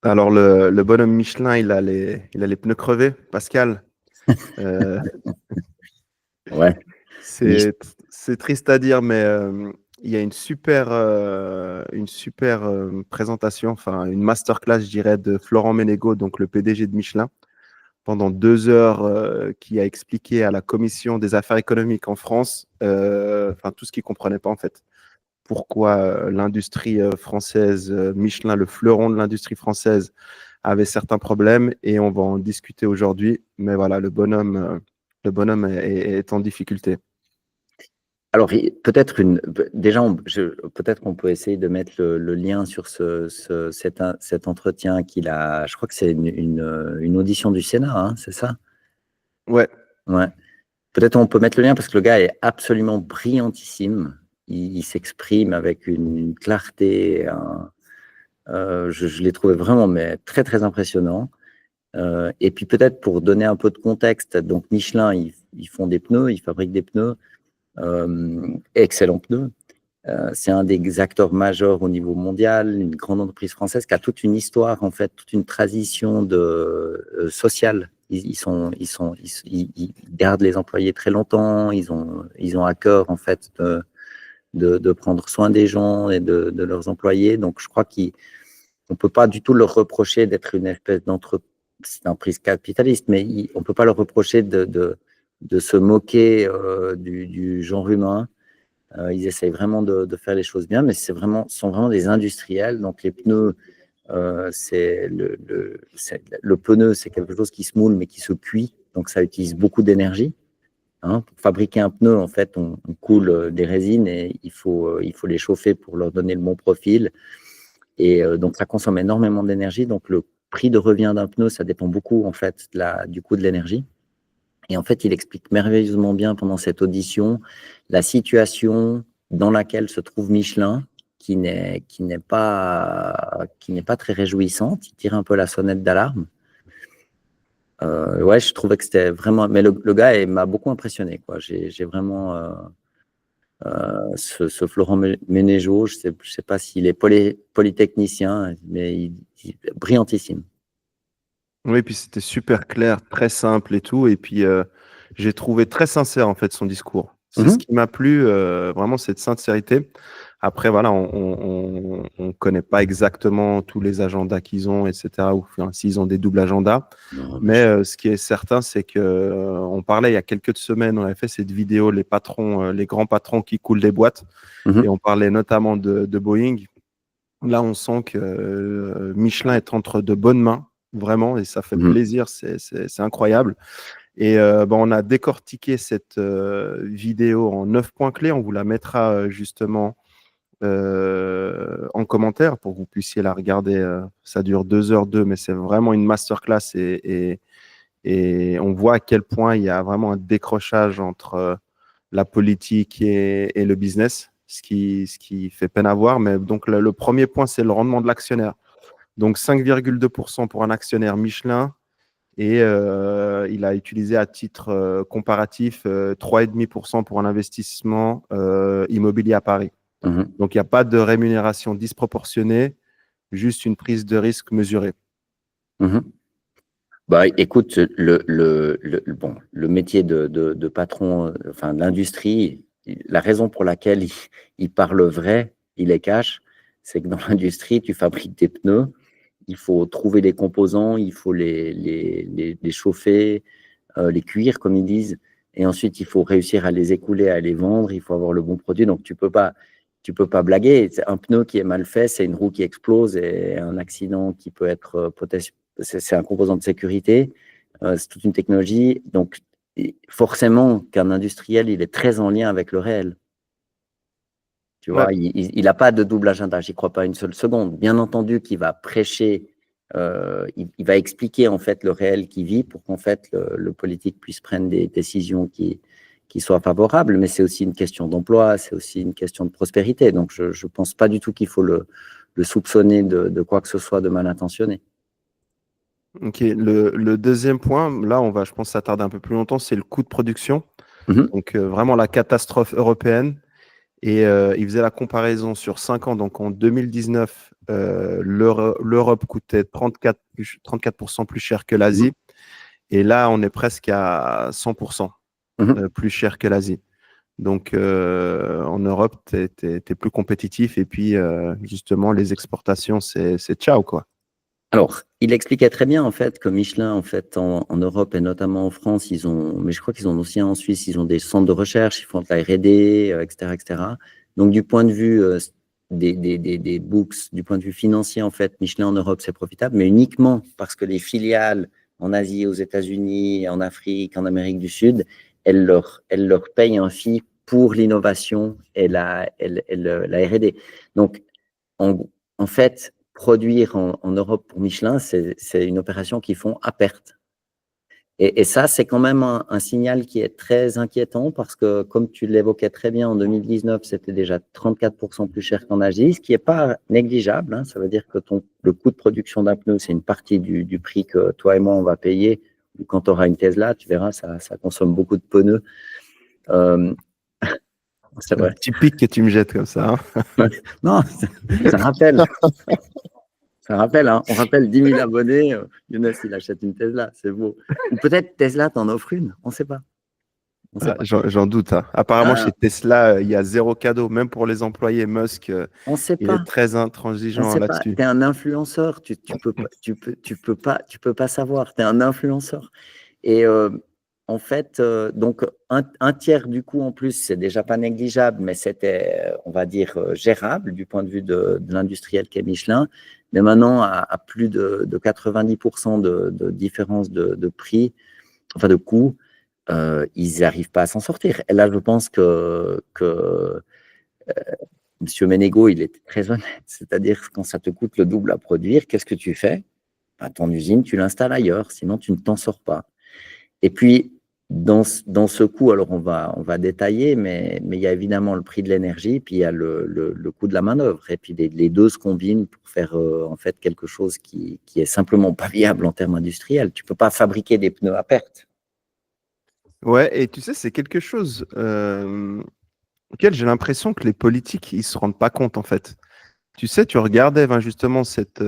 Alors, le bonhomme Michelin, il a les pneus crevés, Pascal. Euh, Ouais. Mich- c'est triste à dire, mais il y a une super présentation, enfin une masterclass, je dirais, de Florent Ménégo, donc le PDG de Michelin, pendant 2 heures, qui a expliqué à la Commission des affaires économiques en France, enfin tout ce qu'il ne comprenait pas en fait. Pourquoi l'industrie française, Michelin, le fleuron de l'industrie française, avait certains problèmes et on va en discuter aujourd'hui. Mais voilà, le bonhomme est en difficulté. Alors, déjà, peut-être qu'on peut essayer de mettre le lien sur cet entretien qu'il a. Je crois que c'est une audition du Sénat, hein, c'est ça? Ouais, Ouais. Peut-être on peut mettre le lien parce que le gars est absolument brillantissime. Il s'exprime avec une clarté. Je l'ai trouvé vraiment mais très, très impressionnant. Et puis peut-être pour donner un peu de contexte, donc Michelin, ils font des pneus, ils fabriquent des pneus, excellents pneus. C'est un des acteurs majeurs au niveau mondial, une grande entreprise française qui a toute une histoire, en fait, toute une tradition sociale. Ils gardent les employés très longtemps, ils ont à cœur, en fait, de prendre soin des gens et de leurs employés. Donc, je crois qu'on ne peut pas du tout leur reprocher d'être une espèce d'entreprise capitaliste, mais on ne peut pas leur reprocher de se moquer du genre humain. Ils essayent vraiment de faire les choses bien, mais sont vraiment des industriels. Donc les pneus, le pneu, c'est quelque chose qui se moule mais qui se cuit, donc ça utilise beaucoup d'énergie. Hein. Pour fabriquer un pneu, en fait, on coule des résines et il faut les chauffer pour leur donner le bon profil. Et donc ça consomme énormément d'énergie. Donc le prix de revient d'un pneu, ça dépend beaucoup en fait du coût de l'énergie. Et en fait, il explique merveilleusement bien pendant cette audition la situation dans laquelle se trouve Michelin, qui n'est pas très réjouissante. Il tire un peu la sonnette d'alarme. Ouais, je trouvais que c'était vraiment. Mais le gars m'a beaucoup impressionné, quoi. J'ai vraiment ce Florent Ménégeau. Je sais pas s'il est polytechnicien, mais brillantissime. oui, puis c'était super clair, très simple et tout. Et puis, j'ai trouvé très sincère, en fait, son discours. C'est ce Mhm. qui m'a plu, vraiment, cette sincérité. Après, voilà, on connaît pas exactement tous les agendas qu'ils ont, etc., ou enfin, s'ils ont des doubles agendas. Non, mais Mais ce qui est certain, c'est que on parlait il y a quelques semaines, on avait fait cette vidéo, les patrons, les grands patrons qui coulent des boîtes, et Mhm. on parlait notamment de Boeing. Là, on sent que Michelin est entre de bonnes mains, vraiment, et ça fait Mhm. plaisir, c'est incroyable. Et on a décortiqué cette vidéo en 9 points clés. On vous la mettra justement en commentaire pour que vous puissiez la regarder. Ça dure 2h02, mais c'est vraiment une masterclass et on voit à quel point il y a vraiment un décrochage entre la politique et le business, ce qui fait peine à voir. Mais donc, le premier point, c'est le rendement de l'actionnaire. Donc, 5,2% pour un actionnaire Michelin. Et il a utilisé à titre comparatif 3,5% pour un investissement immobilier à Paris. Mhm. Donc, il n'y a pas de rémunération disproportionnée, juste une prise de risque mesurée. Mhm. Bah, écoute, bon, le métier de patron, enfin, de l'industrie, la raison pour laquelle il parle vrai, il est cash, c'est que dans l'industrie, tu fabriques des pneus, il faut trouver les composants, il faut les chauffer, les cuire, comme ils disent, et ensuite, il faut réussir à les écouler, à les vendre, il faut avoir le bon produit, donc tu peux pas blaguer. Un pneu qui est mal fait, c'est une roue qui explose et un accident qui peut être c'est un composant de sécurité, c'est toute une technologie. Donc, forcément qu'un industriel, il est très en lien avec le réel. Tu Ouais. vois, il n'a pas de double agenda, j'y crois pas une seule seconde. Bien entendu qu'il va prêcher, il va expliquer en fait le réel qu'il vit pour qu'en fait le politique puisse prendre des décisions qui soient favorables, mais c'est aussi une question d'emploi, c'est aussi une question de prospérité. Donc je ne pense pas du tout qu'il faut le soupçonner de quoi que ce soit de mal intentionné. Ok. Le deuxième point, là, on va, je pense, s'attarder un peu plus longtemps, c'est le coût de production. Mhm. Donc, vraiment la catastrophe européenne. Et il faisait la comparaison sur 5 ans. Donc en 2019, l'Europe coûtait 34% plus cher que l'Asie. Et là, on est presque à 100% plus cher que l'Asie. Donc en Europe, tu es plus compétitif. Et puis, justement, les exportations, c'est ciao, quoi. Alors, il expliquait très bien en fait que Michelin, en fait, en Europe et notamment en France, mais je crois qu'ils ont aussi en Suisse, ils ont des centres de recherche, ils font de la R&D, etc., etc. Donc, du point de vue des books, du point de vue financier, en fait, Michelin en Europe, c'est profitable, mais uniquement parce que les filiales en Asie, aux États-Unis, en Afrique, en Amérique du Sud, elles leur payent un fee pour l'innovation et la R&D. Donc, en fait, produire en Europe pour Michelin, c'est une opération qu'ils font à perte. Et ça, c'est quand même un signal qui est très inquiétant parce que, comme tu l'évoquais très bien, en 2019, c'était déjà 34% plus cher qu'en Asie, ce qui n'est pas négligeable. Hein. Ça veut dire que le coût de production d'un pneu, c'est une partie du prix que toi et moi, on va payer. Quand tu auras une Tesla, tu verras, ça consomme beaucoup de pneus. C'est vrai. Typique que tu me jettes comme ça. Hein. Non, ça rappelle. Ça rappelle, hein, on rappelle 10 000 abonnés, Younes, il achète une Tesla, c'est beau. Ou peut-être Tesla t'en offre une, on ne sait pas. On sait pas. J'en doute. Hein. Apparemment, chez Tesla, il y a zéro cadeau, même pour les employés. Musk, on sait il pas. est très intransigeant là-dessus. Tu es un influenceur, tu peux pas savoir, tu es un influenceur. Et en fait, donc un tiers du coût en plus, c'est déjà pas négligeable, mais c'était, on va dire, gérable du point de vue de l'industriel qu'est Michelin. Mais maintenant, à plus de 90% de différence de prix, enfin de coût, ils n'arrivent pas à s'en sortir. Et là, je pense que M. Ménégo, il était très honnête. C'est-à-dire, quand ça te coûte le double à produire, qu'est-ce que tu fais? Ben, ton usine, tu l'installes ailleurs, sinon tu ne t'en sors pas. Et puis, dans ce coût, alors on va détailler, mais il y a évidemment le prix de l'énergie, puis il y a le coût de la main-d'œuvre. Et puis les deux se combinent pour faire en fait quelque chose qui est simplement pas viable en termes industriels. Tu ne peux pas fabriquer des pneus à perte. Ouais, et tu sais, c'est quelque chose auquel j'ai l'impression que les politiques, ils se rendent pas compte, en fait. Tu sais, tu regardais justement cette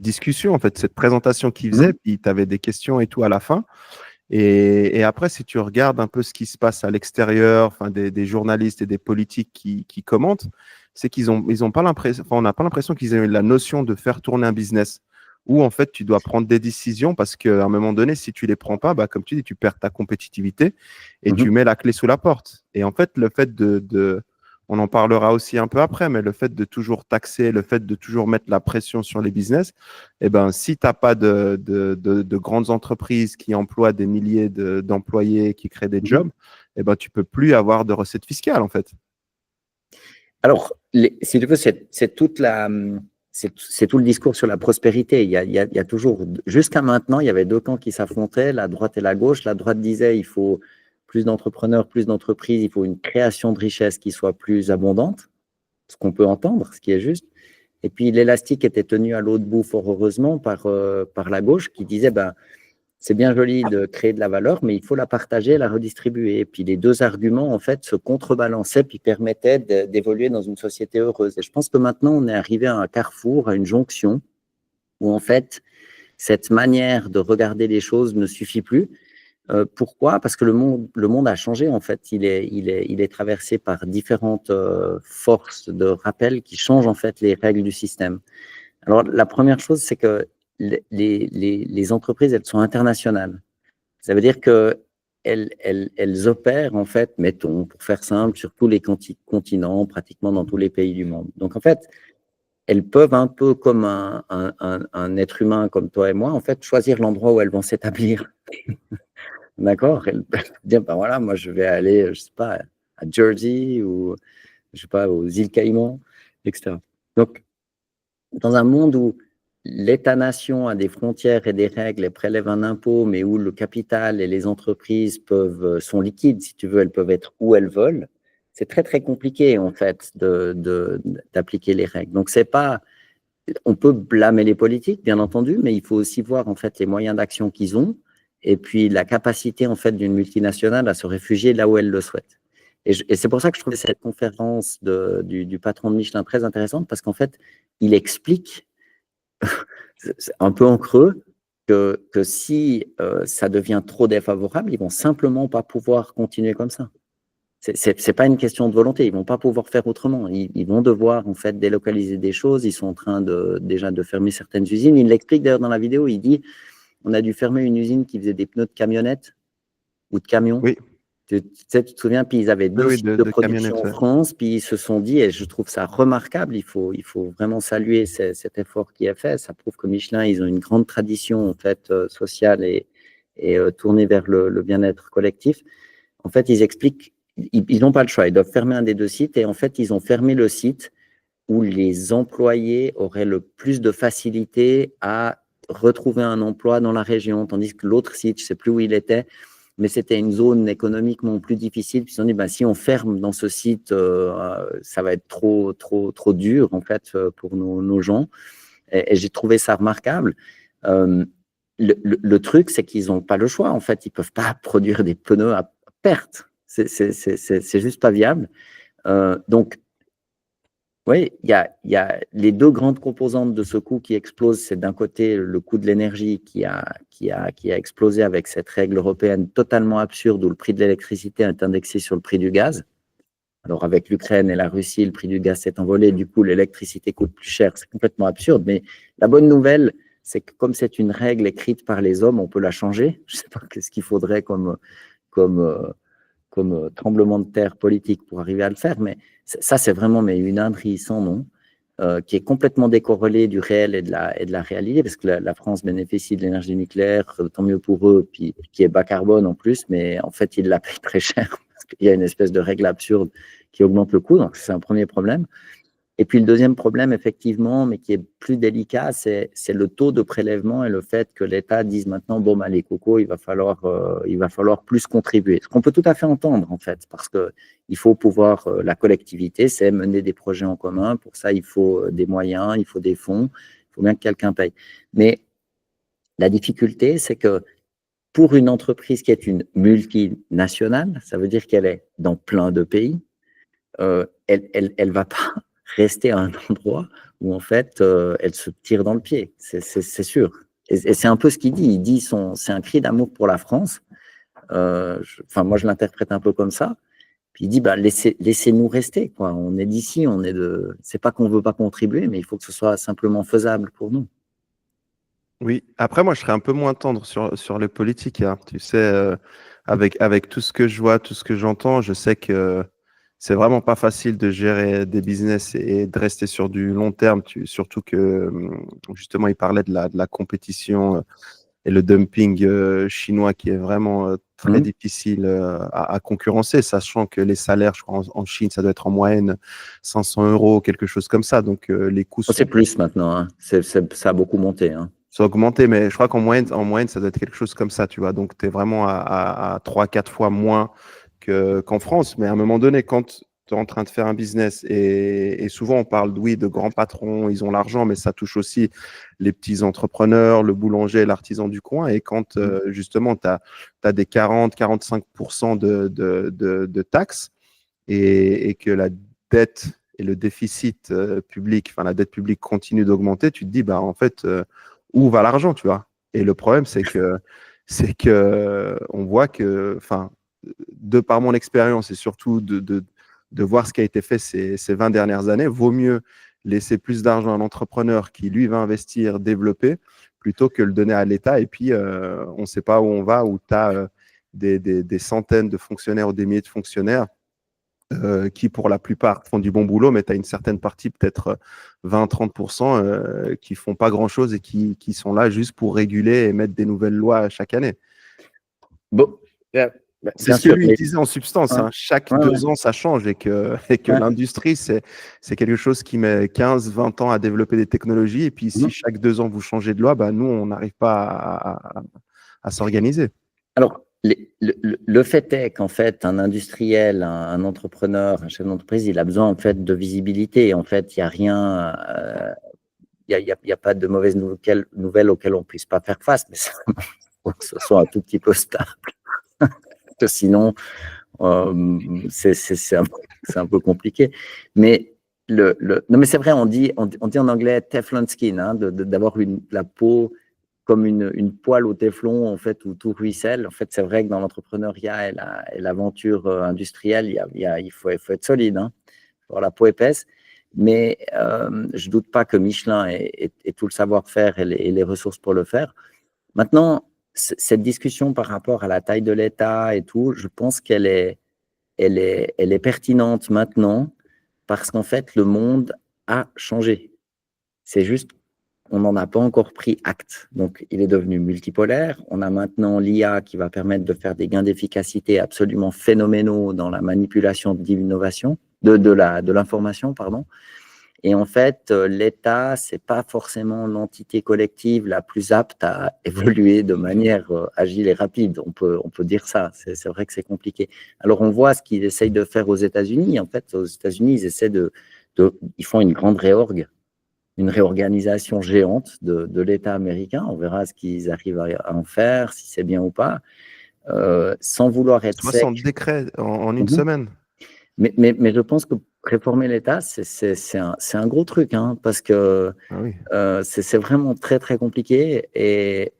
discussion, en fait, cette présentation qu'ils faisaient, puis tu avais des questions et tout à la fin. Et après, si tu regardes un peu ce qui se passe à l'extérieur, enfin, des journalistes et des politiques qui commentent, c'est qu'ils ont pas l'impression, enfin, on n'a pas l'impression qu'ils aient eu la notion de faire tourner un business où en fait tu dois prendre des décisions parce qu'à un moment donné, si tu les prends pas, bah, comme tu dis, tu perds ta compétitivité et tu mets la clé sous la porte. Et en fait, le fait on en parlera aussi un peu après, mais le fait de toujours taxer, le fait de toujours mettre la pression sur les business, eh ben, si tu n'as pas de grandes entreprises qui emploient des milliers d'employés, qui créent des jobs, eh ben, tu ne peux plus avoir de recettes fiscales, en fait. Alors, si tu veux, c'est tout le discours sur la prospérité. Il y a toujours, jusqu'à maintenant, il y avait deux camps qui s'affrontaient, la droite et la gauche. La droite disait il faut plus d'entrepreneurs, plus d'entreprises, il faut une création de richesse qui soit plus abondante, ce qu'on peut entendre, ce qui est juste. Et puis, l'élastique était tenu à l'autre bout, fort heureusement, par la gauche qui disait c'est bien joli de créer de la valeur, mais il faut la partager, la redistribuer. Et puis les deux arguments, en fait, se contrebalançaient puis permettaient d'évoluer dans une société heureuse. Et je pense que maintenant, on est arrivé à un carrefour, à une jonction, où en fait, cette manière de regarder les choses ne suffit plus. Pourquoi? Parce que le monde a changé, en fait. Il est traversé par différentes forces de rappel qui changent, en fait, les règles du système. Alors, la première chose, c'est que les entreprises, elles sont internationales. Ça veut dire qu'elles opèrent, en fait, mettons, pour faire simple, sur tous les continents, pratiquement dans tous les pays du monde. Donc, en fait, elles peuvent un peu comme un être humain comme toi et moi, en fait, choisir l'endroit où elles vont s'établir. D'accord? Elles peuvent dire, ben voilà, moi, je vais aller, je sais pas, à Jersey ou, je sais pas, aux îles Caïmans, etc. Donc, dans un monde où l'État-nation a des frontières et des règles et prélève un impôt, mais où le capital et les entreprises sont liquides, si tu veux, elles peuvent être où elles veulent, c'est très, très compliqué, en fait, d'appliquer les règles. Donc, c'est pas, on peut blâmer les politiques, bien entendu, mais il faut aussi voir, en fait, les moyens d'action qu'ils ont et puis la capacité, en fait, d'une multinationale à se réfugier là où elle le souhaite. Et c'est pour ça que je trouvais cette conférence du patron de Michelin très intéressante, parce qu'en fait, il explique, c'est un peu en creux, que si ça devient trop défavorable, ils vont simplement pas pouvoir continuer comme ça. C'est pas une question de volonté, ils vont pas pouvoir faire autrement. Ils vont devoir en fait délocaliser des choses. Ils sont en train déjà de fermer certaines usines. Il l'explique d'ailleurs dans la vidéo. Il dit on a dû fermer une usine qui faisait des pneus de camionnettes ou de camions. Oui, Tu sais, tu te souviens, puis ils avaient oui, deux oui, sites de de production camionnettes. en Ouais. France, puis ils se sont dit, et je trouve ça remarquable, il faut vraiment saluer cet effort qui est fait. Ça prouve que Michelin, ils ont une grande tradition en fait sociale et tournée vers le bien-être collectif. En fait, ils expliquent, ils n'ont pas le choix, ils doivent fermer un des deux sites, et en fait, ils ont fermé le site où les employés auraient le plus de facilité à retrouver un emploi dans la région, tandis que l'autre site, je ne sais plus où il était, mais c'était une zone économiquement plus difficile. Puis ils se sont dit, bah, si on ferme dans ce site, ça va être trop dur en fait pour nos gens. Et j'ai trouvé ça remarquable. Euh, le truc, c'est qu'ils n'ont pas le choix. En fait, ils ne peuvent pas produire des pneus à perte. C'est juste pas viable. Donc, oui, il y a les deux grandes composantes de ce coût qui explosent. C'est d'un côté le coût de l'énergie qui a explosé avec cette règle européenne totalement absurde où le prix de l'électricité est indexé sur le prix du gaz. Alors avec l'Ukraine et la Russie, le prix du gaz s'est envolé, du coup l'électricité coûte plus cher. C'est complètement absurde. Mais la bonne nouvelle, c'est que comme c'est une règle écrite par les hommes, on peut la changer. Je ne sais pas ce qu'il faudrait comme, euh, comme tremblement de terre politique pour arriver à le faire, mais ça, c'est vraiment une ânerie sans nom, qui est complètement décorrélée du réel et de la réalité, parce que la France bénéficie de l'énergie nucléaire, tant mieux pour eux, puis qui est bas carbone en plus, mais en fait, ils la payent très cher, parce qu'il y a une espèce de règle absurde qui augmente le coût, donc c'est un premier problème. Et puis le deuxième problème, effectivement, mais qui est plus délicat, c'est le taux de prélèvement et le fait que l'État dise maintenant, bon, bah, les cocos, il va falloir plus contribuer. Ce qu'on peut tout à fait entendre, en fait, parce qu'il faut pouvoir, la collectivité, c'est mener des projets en commun. Pour ça, il faut des moyens, il faut des fonds, il faut bien que quelqu'un paye. Mais la difficulté, c'est que pour une entreprise qui est une multinationale, ça veut dire qu'elle est dans plein de pays, elle va pas rester à un endroit où en fait elle se tire dans le pied, c'est sûr. Et c'est un peu ce qu'il dit. Il dit c'est un cri d'amour pour la France. Enfin, moi je l'interprète un peu comme ça. Puis il dit bah laissez-nous rester quoi. On est d'ici, on est de. C'est pas qu'on veut pas contribuer, mais il faut que ce soit simplement faisable pour nous. Oui, après, moi, je serais un peu moins tendre sur les politiques, hein. Tu sais, avec tout ce que je vois, tout ce que j'entends, je sais que c'est vraiment pas facile de gérer des business et de rester sur du long terme, surtout que, justement, il parlait de la compétition et le dumping chinois qui est vraiment très Hum. difficile à concurrencer, sachant que les salaires, je crois, en Chine, ça doit être en moyenne 500 euros, quelque chose comme ça. Donc, les coûts Oh, c'est sont plus maintenant. Hein. Ça a beaucoup monté. Hein. c'est augmenté, mais je crois en moyenne, ça doit être quelque chose comme ça, tu vois. Donc, tu es vraiment à 3-4 fois moins qu'en France. Mais à un moment donné, quand tu es en train de faire un business, et souvent on parle, oui, de grands patrons, ils ont l'argent, mais ça touche aussi les petits entrepreneurs, le boulanger, l'artisan du coin. Et quand justement, tu as des 40-45% de taxes et que la dette et le déficit public, enfin la dette publique continue d'augmenter, tu te dis, bah, en fait, où va l'argent, tu vois? Et le problème, c'est que on voit que, enfin, de par mon expérience et surtout de voir ce qui a été fait ces 20 dernières années, vaut mieux laisser plus d'argent à un entrepreneur qui, lui, va investir, développer, plutôt que le donner à l'État. Et puis, on ne sait pas où on va, où tu as des centaines de fonctionnaires ou des milliers de fonctionnaires qui, pour la plupart, font du bon boulot, mais tu as une certaine partie, peut-être 20-30%, qui font pas grand-chose et qui sont là juste pour réguler et mettre des nouvelles lois chaque année. Bon, C'est bien ce que sûr. lui il Mais, disait en substance, ouais, hein. Chaque ouais, ouais, 2 ans, ça change et que ouais. l'industrie, c'est quelque chose qui met 15-20 ans à développer des technologies. Et puis, si Mhm. chaque 2 ans, vous changez de loi, bah, nous, on n'arrive pas à s'organiser. Alors, le fait est qu'en fait, un industriel, un entrepreneur, un chef d'entreprise, il a besoin en fait de visibilité. En fait, il n'y a rien, y a pas de mauvaises nouvelles auxquelles on ne puisse pas faire face, mais ça, faut que ce soit un tout petit peu stable. Parce que sinon, C'est un peu compliqué. Mais non, mais c'est vrai, on dit en anglais Teflon skin, hein, d'avoir la peau comme une poêle au téflon, en fait, où tout ruisselle. En fait, c'est vrai que dans l'entrepreneuriat et l'aventure industrielle, il faut être solide, hein, pour la peau épaisse. Mais je ne doute pas que Michelin ait tout le savoir-faire et les ressources pour le faire. Maintenant, cette discussion par rapport à la taille de l'État et tout, je pense qu'elle est pertinente maintenant parce qu'en fait, le monde a changé. C'est juste on n'en a pas encore pris acte. Donc, il est devenu multipolaire. On a maintenant l'IA qui va permettre de faire des gains d'efficacité absolument phénoménaux dans la manipulation d'innovation, de l'information, pardon. Et en fait, l'État, c'est pas forcément l'entité collective la plus apte à évoluer de manière agile et rapide. On peut dire ça. C'est vrai que c'est compliqué. Alors, on voit ce qu'ils essayent de faire aux États-Unis. En fait, aux États-Unis, ils essaient ils font une grande une réorganisation géante de l'État américain. On verra ce qu'ils arrivent à en faire, si c'est bien ou pas, sans vouloir être 60 sec. décrets en une semaine. Mais je pense que réformer l'État, c'est un gros truc, hein, parce que c'est vraiment très, très compliqué. Et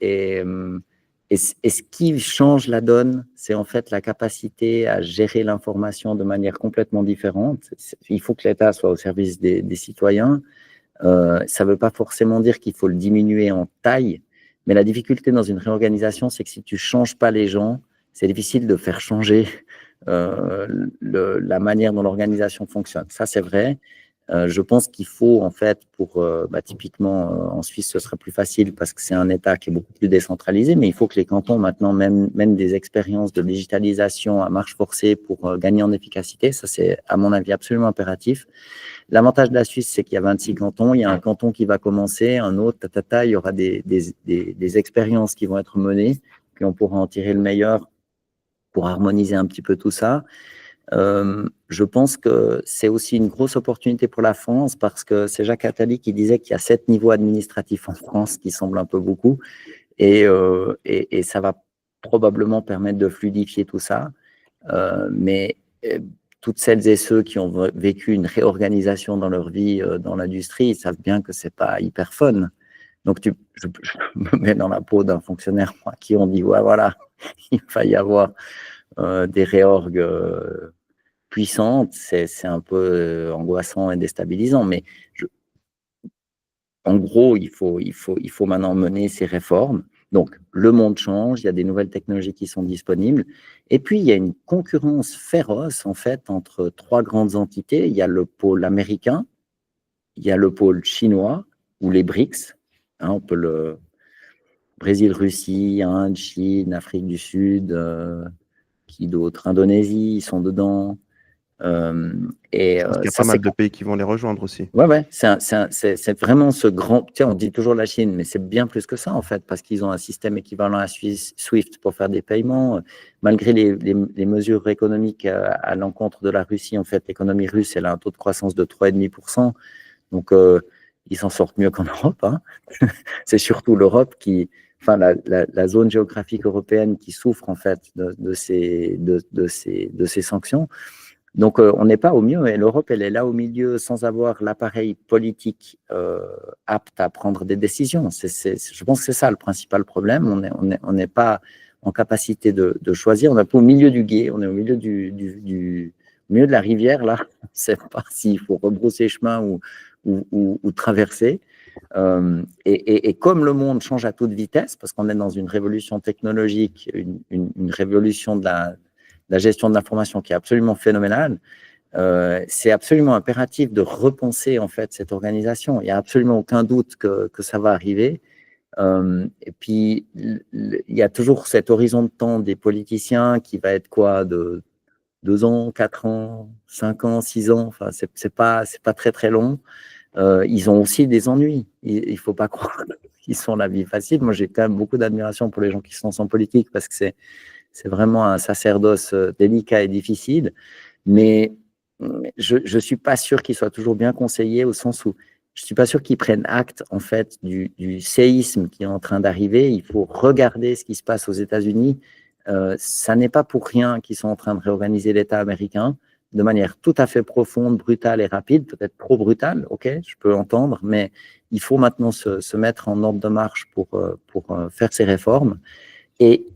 ce qui change la donne, c'est en fait la capacité à gérer l'information de manière complètement différente. Il faut que l'État soit au service des citoyens. Ça ne veut pas forcément dire qu'il faut le diminuer en taille, mais la difficulté dans une réorganisation, c'est que si tu ne changes pas les gens, c'est difficile de faire changer la manière dont l'organisation fonctionne. Ça, c'est vrai. Je pense qu'il faut, en fait, typiquement, en Suisse, ce serait plus facile parce que c'est un État qui est beaucoup plus décentralisé, mais il faut que les cantons, maintenant, mènent des expériences de digitalisation à marche forcée pour gagner en efficacité. Ça, c'est, à mon avis, absolument impératif. L'avantage de la Suisse, c'est qu'il y a 26 cantons. Il y a un canton qui va commencer, un autre, il y aura des expériences qui vont être menées, puis on pourra en tirer le meilleur pour harmoniser un petit peu tout ça. Je pense que c'est aussi une grosse opportunité pour la France parce que c'est Jacques Attali qui disait qu'il y a 7 niveaux administratifs en France, qui semble un peu beaucoup, et ça va probablement permettre de fluidifier tout ça. Mais toutes celles et ceux qui ont vécu une réorganisation dans leur vie dans l'industrie, ils savent bien que c'est pas hyper fun. Donc, je me mets dans la peau d'un fonctionnaire à qui on dit, ouais, voilà, il va y avoir des réorgues puissantes. C'est un peu angoissant et déstabilisant. Mais en gros, il faut maintenant mener ces réformes. Donc, le monde change, il y a des nouvelles technologies qui sont disponibles. Et puis, il y a une concurrence féroce, en fait, entre 3 grandes entités. Il y a le pôle américain, il y a le pôle chinois, ou les BRICS. Hein, on peut le Brésil, Russie, Inde, Chine, Afrique du Sud, qui d'autres? Indonésie, ils sont dedans. Il y a pas mal de pays qui vont les rejoindre aussi. Ouais, c'est vraiment ce grand. Tiens, on dit toujours la Chine, mais c'est bien plus que ça, en fait, parce qu'ils ont un système équivalent à SWIFT pour faire des paiements. Malgré les mesures économiques à l'encontre de la Russie, en fait, l'économie russe, elle a un taux de croissance de 3,5%. Donc, ils s'en sortent mieux qu'en Europe. Hein. C'est surtout l'Europe enfin, la zone géographique européenne qui souffre, en fait, de ces sanctions. Donc, on n'est pas au mieux, et l'Europe, elle est là au milieu sans avoir l'appareil politique apte à prendre des décisions. Je pense que c'est ça le principal problème. On n'est pas en capacité de choisir. On est au milieu du gué, on est au milieu au milieu de la rivière, là. On ne sait pas s'il faut rebrousser chemin ou traverser. Et comme le monde change à toute vitesse, parce qu'on est dans une révolution technologique, une révolution de la gestion de l'information qui est absolument phénoménale, c'est absolument impératif de repenser en fait cette organisation. Il n'y a absolument aucun doute que ça va arriver. Et puis, il y a toujours cet horizon de temps des politiciens qui va être quoi, de 2 ans, 4 ans, 5 ans, 6 ans. Enfin, c'est pas très très long. Ils ont aussi des ennuis. Il ne faut pas croire qu'ils sont la vie facile. Moi, j'ai quand même beaucoup d'admiration pour les gens qui sont en politique parce que c'est vraiment un sacerdoce délicat et difficile, mais je ne suis pas sûr qu'ils soient toujours bien conseillés au sens où je ne suis pas sûr qu'ils prennent acte en fait du séisme qui est en train d'arriver. Il faut regarder ce qui se passe aux États-Unis. ça n'est pas pour rien qu'ils sont en train de réorganiser l'État américain de manière tout à fait profonde, brutale et rapide, peut-être trop brutale, ok, je peux entendre, mais il faut maintenant se mettre en ordre de marche pour faire ces réformes. Et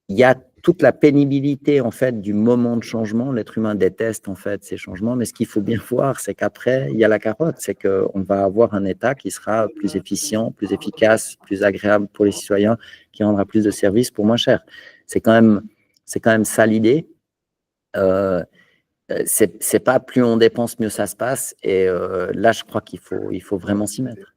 il y a toute la pénibilité en fait du moment de changement. L'être humain déteste en fait ces changements, mais ce qu'il faut bien voir, c'est qu'après il y a la carotte, c'est qu'on va avoir un État qui sera plus efficient, plus efficace, plus agréable pour les citoyens, qui rendra plus de services pour moins cher. C'est quand même ça l'idée. C'est pas plus on dépense, mieux ça se passe. Et là, je crois qu'il faut vraiment s'y mettre.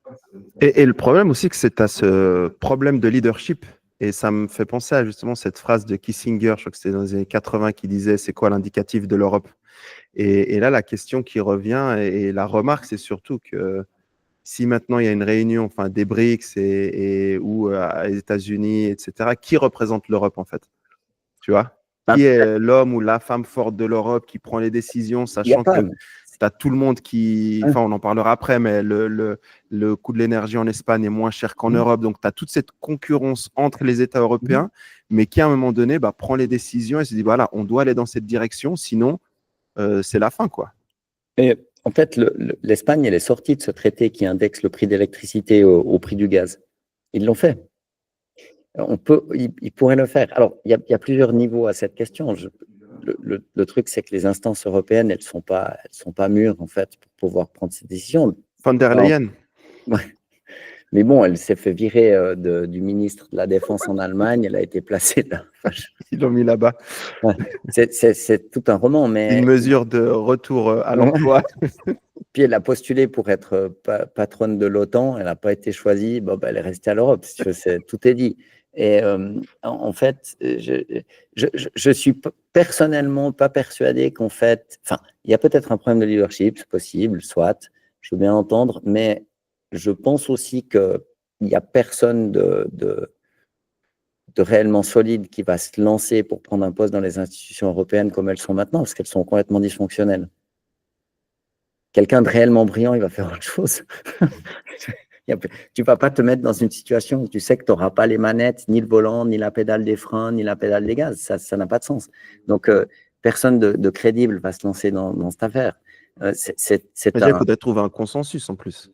Et le problème aussi, c'est à ce problème de leadership. Et ça me fait penser à justement cette phrase de Kissinger, je crois que c'était dans les années 80, qui disait c'est quoi l'indicatif de l'Europe? Et là, la question qui revient et la remarque, c'est surtout que si maintenant il y a une réunion, enfin des BRICS ou les États-Unis, etc., qui représente l'Europe en fait? Tu vois? Qui est l'homme ou la femme forte de l'Europe qui prend les décisions, sachant que tu as tout le monde qui, enfin on en parlera après, mais le coût de l'énergie en Espagne est moins cher qu'en Europe, donc tu as toute cette concurrence entre les États européens, mais qui à un moment donné prend les décisions et se dit, voilà, on doit aller dans cette direction, sinon c'est la fin, quoi. Et en fait, l'Espagne, elle est sortie de ce traité qui indexe le prix d'électricité au prix du gaz. Ils l'ont fait. Ils pourraient le faire. Alors, il y a plusieurs niveaux à cette question. Le truc, c'est que les instances européennes, elles sont pas mûres, en fait, pour pouvoir prendre ces décisions. Von der Leyen. Ouais. Mais bon, elle s'est fait virer du ministre de la Défense en Allemagne. Elle a été placée là. Ils l'ont mis là-bas. Ouais. C'est tout un roman. Mais... Une mesure de retour à l'emploi. Puis elle a postulé pour être patronne de l'OTAN. Elle n'a pas été choisie. Bon, elle est restée à l'Europe. Tout est dit. Et en fait, je suis personnellement pas persuadé qu'en fait, enfin, il y a peut-être un problème de leadership, c'est possible, soit, je veux bien entendre, mais je pense aussi qu'il n'y a personne de réellement solide qui va se lancer pour prendre un poste dans les institutions européennes comme elles sont maintenant, parce qu'elles sont complètement dysfonctionnelles. Quelqu'un de réellement brillant, il va faire autre chose. Tu ne vas pas te mettre dans une situation où tu sais que tu n'auras pas les manettes, ni le volant, ni la pédale des freins, ni la pédale des gaz. Ça n'a pas de sens. Donc, personne de crédible va se lancer dans cette affaire. Il faudrait trouver un consensus en plus.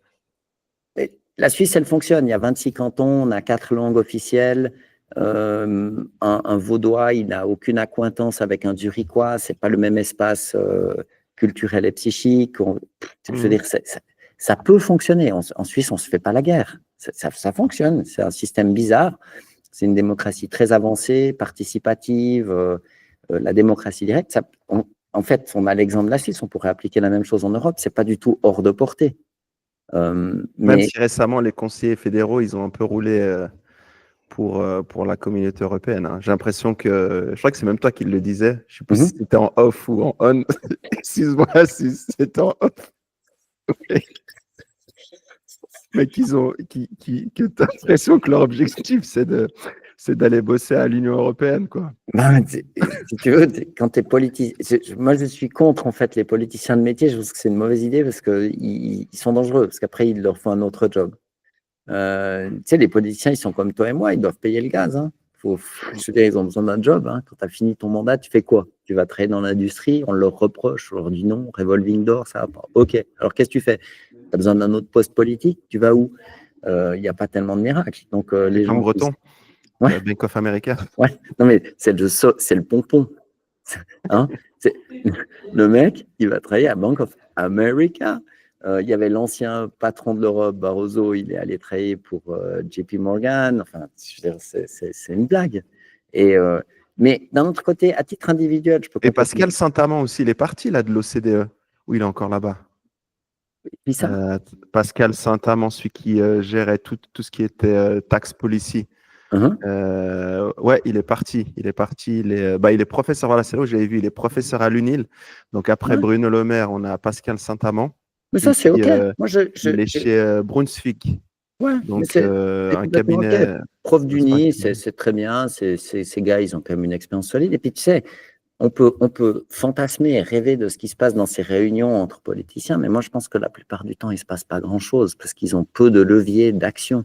La Suisse, elle fonctionne. Il y a 26 cantons, on a 4 langues officielles. Un Vaudois, il n'a aucune accointance avec un Zurichois. Ce n'est pas le même espace culturel et psychique. Je veux dire, ça peut fonctionner. En Suisse, on ne se fait pas la guerre. Ça fonctionne. C'est un système bizarre. C'est une démocratie très avancée, participative. La démocratie directe, en fait, on a l'exemple de la Suisse. On pourrait appliquer la même chose en Europe. Ce n'est pas du tout hors de portée. Même si récemment, les conseillers fédéraux, ils ont un peu roulé pour la communauté européenne. Hein. J'ai l'impression que, je crois que c'est même toi qui le disais, je ne sais plus si c'était en off ou en on. Excuse-moi si c'était en off. Mais que tu as l'impression que leur objectif, c'est d'aller bosser à l'Union européenne, quoi. Si tu veux, quand tu es politicien, moi je suis contre en fait les politiciens de métier, je pense que c'est une mauvaise idée parce qu'ils sont dangereux, parce qu'après ils leur font un autre job. Tu sais, les politiciens, ils sont comme toi et moi, ils doivent payer le gaz. Hein. Je veux dire, ils ont besoin d'un job. Hein. Quand tu as fini ton mandat, tu fais quoi? Tu vas travailler dans l'industrie, on leur reproche, on leur dit non, revolving door, ça va pas. Ok, alors qu'est-ce que tu fais? Tu as besoin d'un autre poste politique, tu vas où? Il n'y a pas tellement de miracles. Donc, les gens. Breton, ouais. Bank of America. Ouais, non mais c'est le pompon. Hein, le mec, il va travailler à Bank of America. Il y avait l'ancien patron de l'Europe, Barroso, il est allé travailler pour JP Morgan. Enfin, c'est une blague. Mais d'un autre côté, à titre individuel, je peux. Et Pascal Saint-Amand aussi, il est parti là de l'OCDE, ou il est encore là-bas? Qui ça? Pascal Saint-Amand, celui qui gérait tout ce qui était tax policy. Ouais, il est parti. Il est professeur. Voilà, c'est là où j'avais vu. Il est professeur à l'UNIL. Donc après Bruno Le Maire, on a Pascal Saint-Amand. Mais ça, c'est OK. Moi, il est chez Brunswick. Ouais, donc un cabinet. Okay. Prof d'Uni, c'est très bien. Ces gars, ils ont quand même une expérience solide. Et puis, tu sais, on peut fantasmer et rêver de ce qui se passe dans ces réunions entre politiciens. Mais moi, je pense que la plupart du temps, il ne se passe pas grand-chose parce qu'ils ont peu de leviers d'action.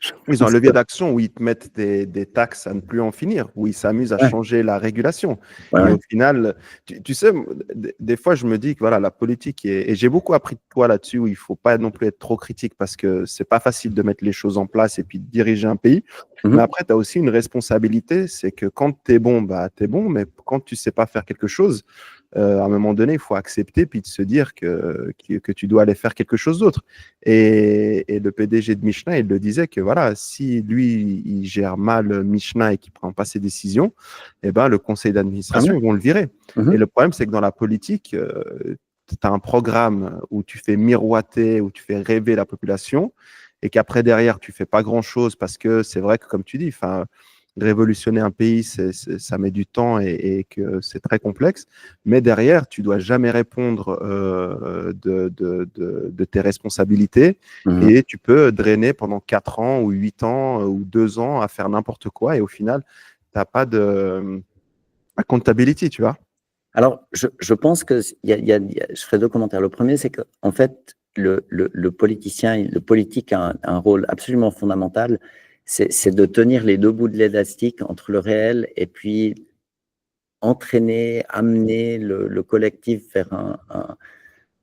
Je Ils ont un pense levier que, d'action où ils te mettent des taxes à ne plus en finir, où ils s'amusent à ouais, changer la régulation. ouais, Et ouais. au final, tu sais, des fois, je me dis que voilà, la politique, et j'ai beaucoup appris de toi là-dessus, où il ne faut pas non plus être trop critique parce que c'est pas facile de mettre les choses en place et puis de diriger un pays. Mais Mhm, après, tu as aussi une responsabilité, c'est que quand tu es bon, bah, tu es bon, mais quand tu sais pas faire quelque chose, à un moment donné, il faut accepter puis de se dire que tu dois aller faire quelque chose d'autre. Et le PDG de Michelin, il le disait que voilà, si lui, il gère mal Michelin et qu'il ne prend pas ses décisions, eh ben, le conseil très bien. d'administration, ils vont le virer. Et Mhm, le problème, c'est que dans la politique, tu as un programme où tu fais miroiter, où tu fais rêver la population, et qu'après, derrière, tu fais pas grand-chose parce que c'est vrai que, comme tu dis, révolutionner un pays, ça met du temps et que c'est très complexe. Mais derrière, tu dois jamais répondre de tes responsabilités mhm. et tu peux drainer pendant 4 ans ou 8 ans ou 2 ans à faire n'importe quoi et au final, tu n'as pas de accountability, tu vois. Alors, je pense que je ferai deux commentaires. Le premier, c'est qu'en fait, le politicien, le politique a un rôle absolument fondamental. C'est de tenir les deux bouts de l'élastique entre le réel et puis entraîner, amener le collectif vers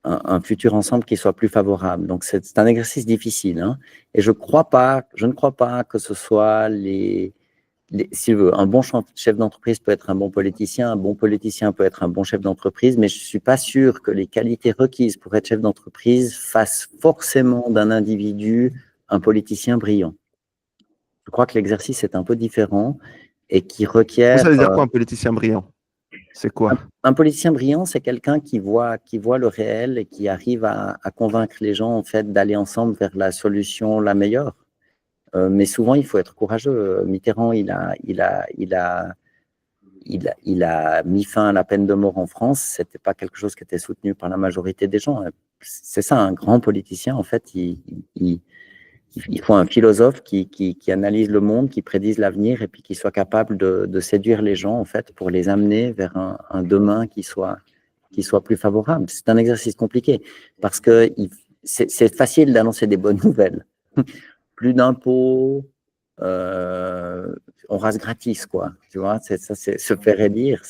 un futur ensemble qui soit plus favorable. Donc, c'est un exercice difficile, hein. Et je ne crois pas que ce soit si veut, un bon chef d'entreprise peut être un bon politicien peut être un bon chef d'entreprise, mais je ne suis pas sûr que les qualités requises pour être chef d'entreprise fassent forcément d'un individu un politicien brillant. Je crois que l'exercice est un peu différent et qui Ça requiert veut dire quoi un politicien brillant? C'est quoi? un politicien brillant, c'est quelqu'un qui voit le réel et qui arrive à convaincre les gens en fait d'aller ensemble vers la solution la meilleure. Mais souvent, il faut être courageux. Mitterrand, il a mis fin à la peine de mort en France. C'était pas quelque chose qui était soutenu par la majorité des gens. C'est ça, un grand politicien, en fait, il faut un philosophe qui analyse le monde, qui prédise l'avenir et puis qui soit capable de séduire les gens, en fait, pour les amener vers un demain qui soit plus favorable. C'est un exercice compliqué parce que c'est facile d'annoncer des bonnes nouvelles. Plus d'impôts, on rase gratis, quoi. Tu vois, c'est se faire élire.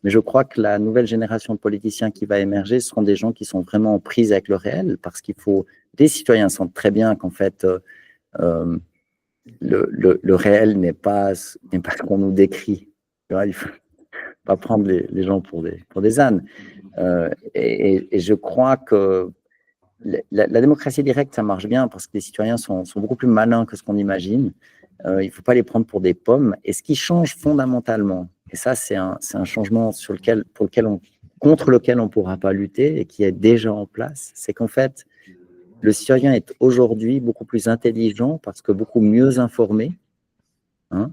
Mais je crois que la nouvelle génération de politiciens qui va émerger seront des gens qui sont vraiment en prise avec le réel, parce qu'il faut. Les citoyens sentent très bien qu'en fait, le réel n'est pas ce qu'on nous décrit. Tu vois, il ne faut pas prendre les gens pour des ânes. Et je crois que la démocratie directe, ça marche bien parce que les citoyens sont beaucoup plus malins que ce qu'on imagine. Il ne faut pas les prendre pour des pommes. Et ce qui change fondamentalement, et ça, c'est un changement contre lequel on ne pourra pas lutter et qui est déjà en place, c'est qu'en fait, le citoyen est aujourd'hui beaucoup plus intelligent parce que beaucoup mieux informé, hein,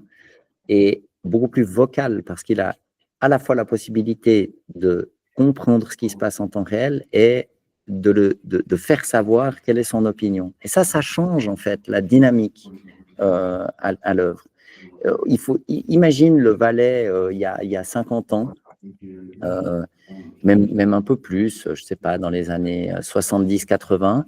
et beaucoup plus vocal parce qu'il a à la fois la possibilité de comprendre ce qui se passe en temps réel et de faire savoir quelle est son opinion. Et ça change en fait la dynamique à l'œuvre. Imagine le Valais il y a 50 ans, même un peu plus, je ne sais pas, dans les années 70-80.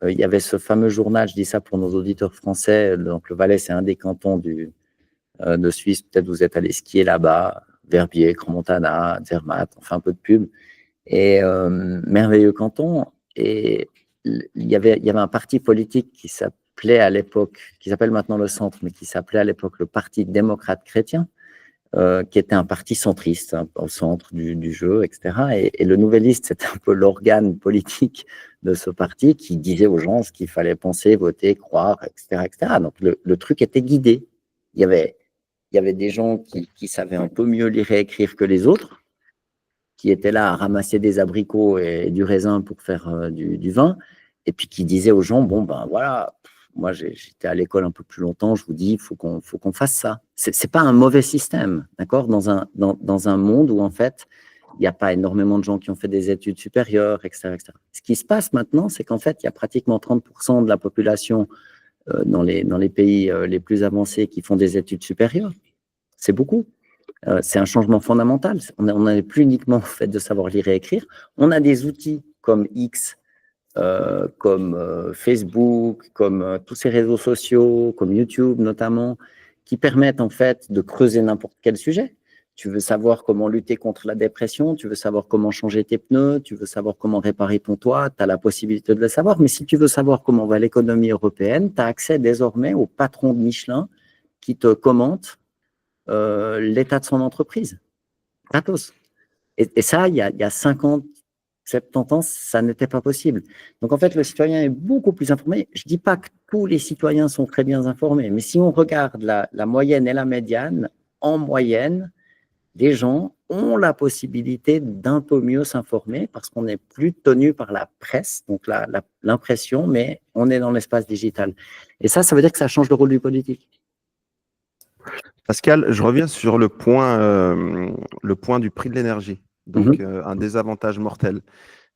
Il y avait ce fameux journal, je dis ça pour nos auditeurs français, donc le Valais, c'est un des cantons de Suisse, peut-être vous êtes allé skier là-bas, Verbier, Crans-Montana, Zermatt, on fait un peu de pub. Et merveilleux canton. Et il y avait un parti politique qui s'appelait à l'époque, qui s'appelle maintenant le Centre, mais qui s'appelait à l'époque le Parti démocrate chrétien, qui était un parti centriste, hein, au centre du jeu, etc. Et le Nouvelliste, c'était un peu l'organe politique de ce parti qui disait aux gens ce qu'il fallait penser, voter, croire, etc. etc. Donc le truc était guidé. Il y avait des gens qui savaient un peu mieux lire et écrire que les autres, qui étaient là à ramasser des abricots et du raisin pour faire du vin, et puis qui disaient aux gens, bon, ben voilà, moi j'étais à l'école un peu plus longtemps, je vous dis, il faut qu'on fasse ça. C'est pas un mauvais système, d'accord, dans un monde où en fait, il n'y a pas énormément de gens qui ont fait des études supérieures, etc. etc. Ce qui se passe maintenant, c'est qu'en fait, il y a pratiquement 30% de la population dans les pays les plus avancés qui font des études supérieures. C'est beaucoup. C'est un changement fondamental. On n'est plus uniquement fait de savoir lire et écrire. On a des outils comme X comme Facebook, comme tous ces réseaux sociaux, comme YouTube notamment, qui permettent en fait de creuser n'importe quel sujet. Tu veux savoir comment lutter contre la dépression, tu veux savoir comment changer tes pneus, tu veux savoir comment réparer ton toit, tu as la possibilité de le savoir. Mais si tu veux savoir comment va l'économie européenne, tu as accès désormais au patron de Michelin qui te commente l'état de son entreprise. Gratos. Et ça, il y a 50, 70 ans, ça n'était pas possible. Donc, en fait, le citoyen est beaucoup plus informé. Je ne dis pas que tous les citoyens sont très bien informés, mais si on regarde la moyenne et la médiane, en moyenne, les gens ont la possibilité d'un peu mieux s'informer parce qu'on n'est plus tenu par la presse, donc l'impression, mais on est dans l'espace digital. Et ça veut dire que ça change le rôle du politique. Pascal, je reviens sur le point du prix de l'énergie. Donc, un désavantage mortel.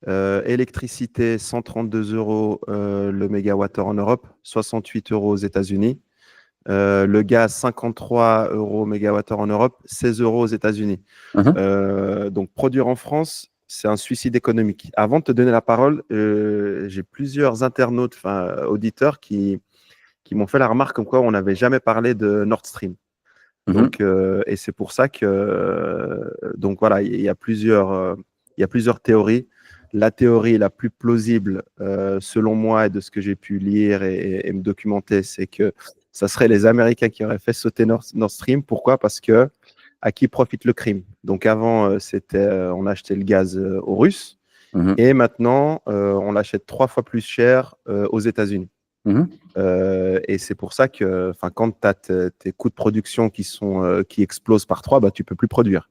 Électricité, 132 euros le mégawattheure en Europe, 68 euros aux États-Unis. Le gaz, 53 euros mégawattheure en Europe, 16 euros aux États-Unis. Donc, produire en France, c'est un suicide économique. Avant de te donner la parole, j'ai plusieurs internautes, auditeurs qui m'ont fait la remarque comme quoi on n'avait jamais parlé de Nord Stream. Donc, et c'est pour ça que, donc voilà, il y a plusieurs théories. La théorie la plus plausible, selon moi et de ce que j'ai pu lire et me documenter, c'est que ça serait les Américains qui auraient fait sauter Nord Stream. Pourquoi? Parce que à qui profite le crime? Donc avant, on achetait le gaz aux Russes et maintenant, on l'achète 3 fois plus cher aux États-Unis. Et c'est pour ça que quand tu as tes coûts de production qui explosent par 3, bah, tu ne peux plus produire.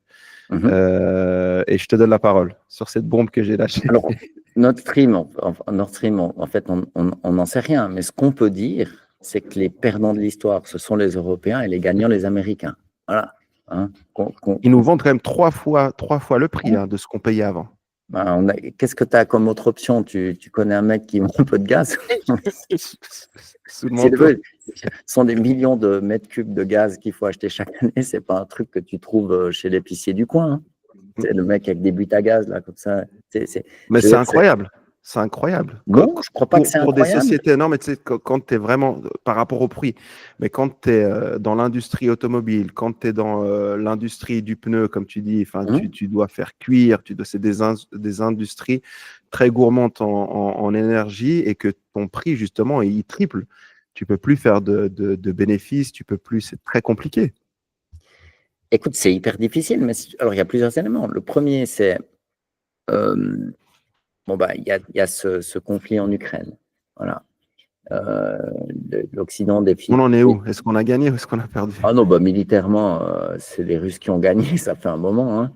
Et je te donne la parole sur cette bombe que j'ai lâchée. Alors, Nord Stream, en fait, on n'en sait rien. Mais ce qu'on peut dire, c'est que les perdants de l'histoire, ce sont les Européens et les gagnants, les Américains. Voilà. Hein, Ils nous vendent quand même 3 fois le prix de ce qu'on payait avant. Ben, qu'est-ce que tu as comme autre option? Tu connais un mec qui vend un peu de gaz? Ce sont des millions de mètres cubes de gaz qu'il faut acheter chaque année. C'est pas un truc que tu trouves chez l'épicier du coin. Hein. C'est le mec avec des buts à gaz, là, comme ça. Mais c'est incroyable. C'est incroyable. Non, je crois pas que c'est incroyable. Pour des sociétés, non, mais tu sais, quand tu es vraiment, par rapport au prix, mais quand tu es dans l'industrie automobile, quand tu es dans l'industrie du pneu, comme tu dis, tu dois faire cuire, c'est des industries très gourmandes en énergie et que ton prix, justement, il triple. Tu peux plus faire de bénéfices, c'est très compliqué. Écoute, c'est hyper difficile, mais alors il y a plusieurs éléments. Le premier, c'est il y a ce conflit en Ukraine. Voilà. L'Occident défie. On en est où? Est-ce qu'on a gagné ou est-ce qu'on a perdu? Ah non, militairement, c'est les Russes qui ont gagné, ça fait un moment. Hein.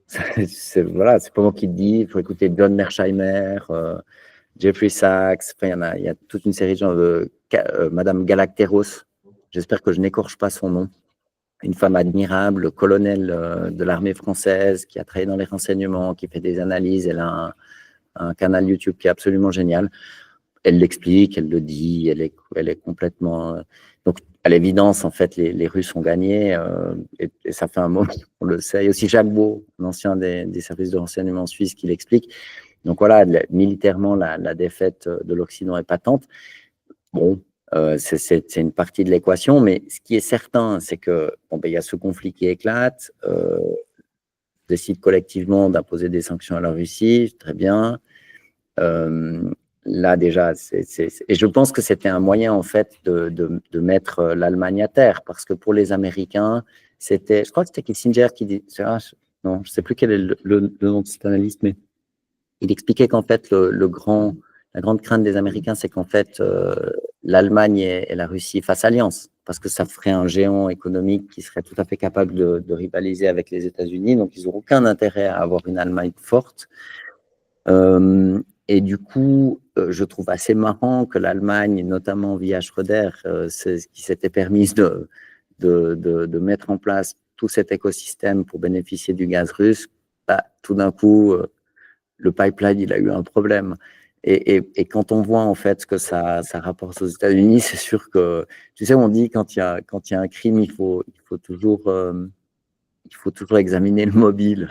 C'est pas moi qui te dis, il faut écouter John Mearsheimer, Jeffrey Sachs, il y a toute une série de gens, Madame Galacteros, j'espère que je n'écorche pas son nom, une femme admirable, colonel de l'armée française, qui a travaillé dans les renseignements, qui fait des analyses, elle a un canal YouTube qui est absolument génial. Elle l'explique, elle le dit, elle est complètement... Donc, à l'évidence, en fait, les Russes ont gagné, et ça fait un moment qu'on le sait. Il y a aussi Jacques Beau, l'ancien des services de renseignement suisses, qui l'explique. Donc voilà, militairement, la défaite de l'Occident est patente. Bon, c'est une partie de l'équation, mais ce qui est certain, c'est que il y a ce conflit qui éclate, décide collectivement d'imposer des sanctions à la Russie, très bien. Là déjà, et je pense que c'était un moyen en fait de mettre l'Allemagne à terre, parce que pour les Américains, je crois que c'était Kissinger qui dit, non, je sais plus quel est le nom de cet analyste, mais il expliquait qu'en fait la grande crainte des Américains, c'est qu'en fait l'Allemagne et la Russie fassent alliance, parce que ça ferait un géant économique qui serait tout à fait capable de rivaliser avec les États-Unis, donc ils n'auront aucun intérêt à avoir une Allemagne forte. Et du coup, je trouve assez marrant que l'Allemagne, notamment via Schröder, qui s'était permise de mettre en place tout cet écosystème pour bénéficier du gaz russe, tout d'un coup, le pipeline, il a eu un problème. Et quand on voit en fait ce que ça rapporte aux États-Unis, c'est sûr que, tu sais, on dit quand il y a un crime, il faut toujours examiner le mobile.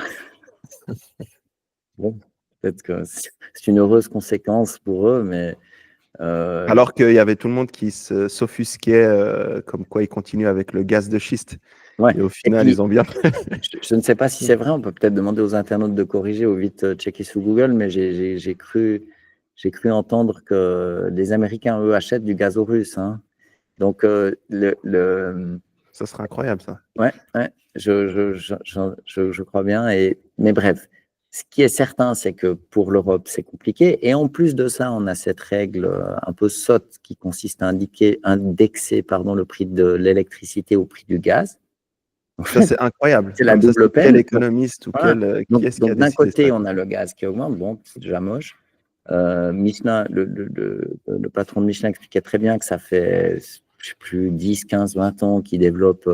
Bon. Peut-être que c'est une heureuse conséquence pour eux, mais Alors qu'il y avait tout le monde qui s'offusquait comme quoi ils continuent avec le gaz de schiste. ouais. Et au Et final, puis, ils ont bien. je ne sais pas si c'est vrai, on peut peut-être demander aux internautes de corriger ou vite checker sous Google, mais j'ai cru entendre que les Américains, eux, achètent du gaz aux Russes. Hein. Donc, Ça serait incroyable, ça. ouais, je crois bien. Mais bref, ce qui est certain, c'est que pour l'Europe, c'est compliqué. Et en plus de ça, on a cette règle un peu sotte qui consiste à indexer le prix de l'électricité au prix du gaz. Ça, c'est incroyable. C'est Non, la mais ça, double c'est quel peine. économiste ou Voilà. qui est-ce qui a D'un décidé côté, ça, on quoi. a le gaz qui augmente, bon, c'est déjà moche. Michelin, le patron de Michelin expliquait très bien que ça fait, je sais plus, 10, 15, 20 ans qu'il développe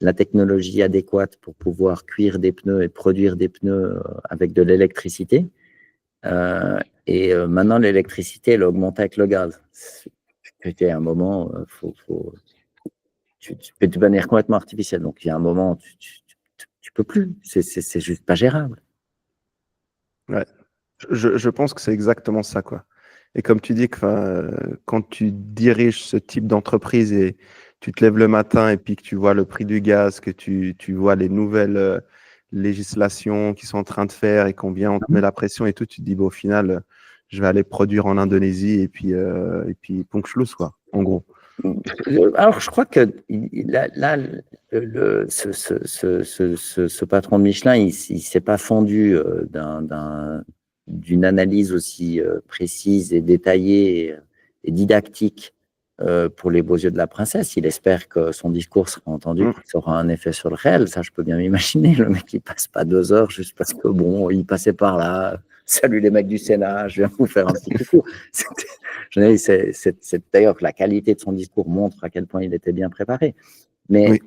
la technologie adéquate pour pouvoir cuire des pneus et produire des pneus avec de l'électricité. Maintenant, l'électricité, elle augmente avec le gaz. C'était un moment, tu peux de manière complètement artificielle. Donc, il y a un moment, tu peux plus. C'est juste pas gérable. Ouais. Je pense que c'est exactement ça, quoi. Et comme tu dis, que, quand tu diriges ce type d'entreprise et tu te lèves le matin et puis que tu vois le prix du gaz, que tu vois les nouvelles législations qui sont en train de faire et combien on te met la pression et tout, tu te dis, bon, au final, je vais aller produire en Indonésie et puis Punchloos, quoi, en gros. Alors, je crois que là, ce patron de Michelin, il ne s'est pas fendu d'une analyse aussi précise et détaillée et didactique pour les beaux yeux de la princesse. Il espère que son discours sera entendu, qu'il aura un effet sur le réel. Ça, je peux bien m'imaginer. Le mec, il passe pas 2 heures juste parce que, bon, il passait par là. Salut les mecs du Sénat, je viens vous faire un petit coucou. C'est d'ailleurs que la qualité de son discours montre à quel point il était bien préparé. Mais Oui.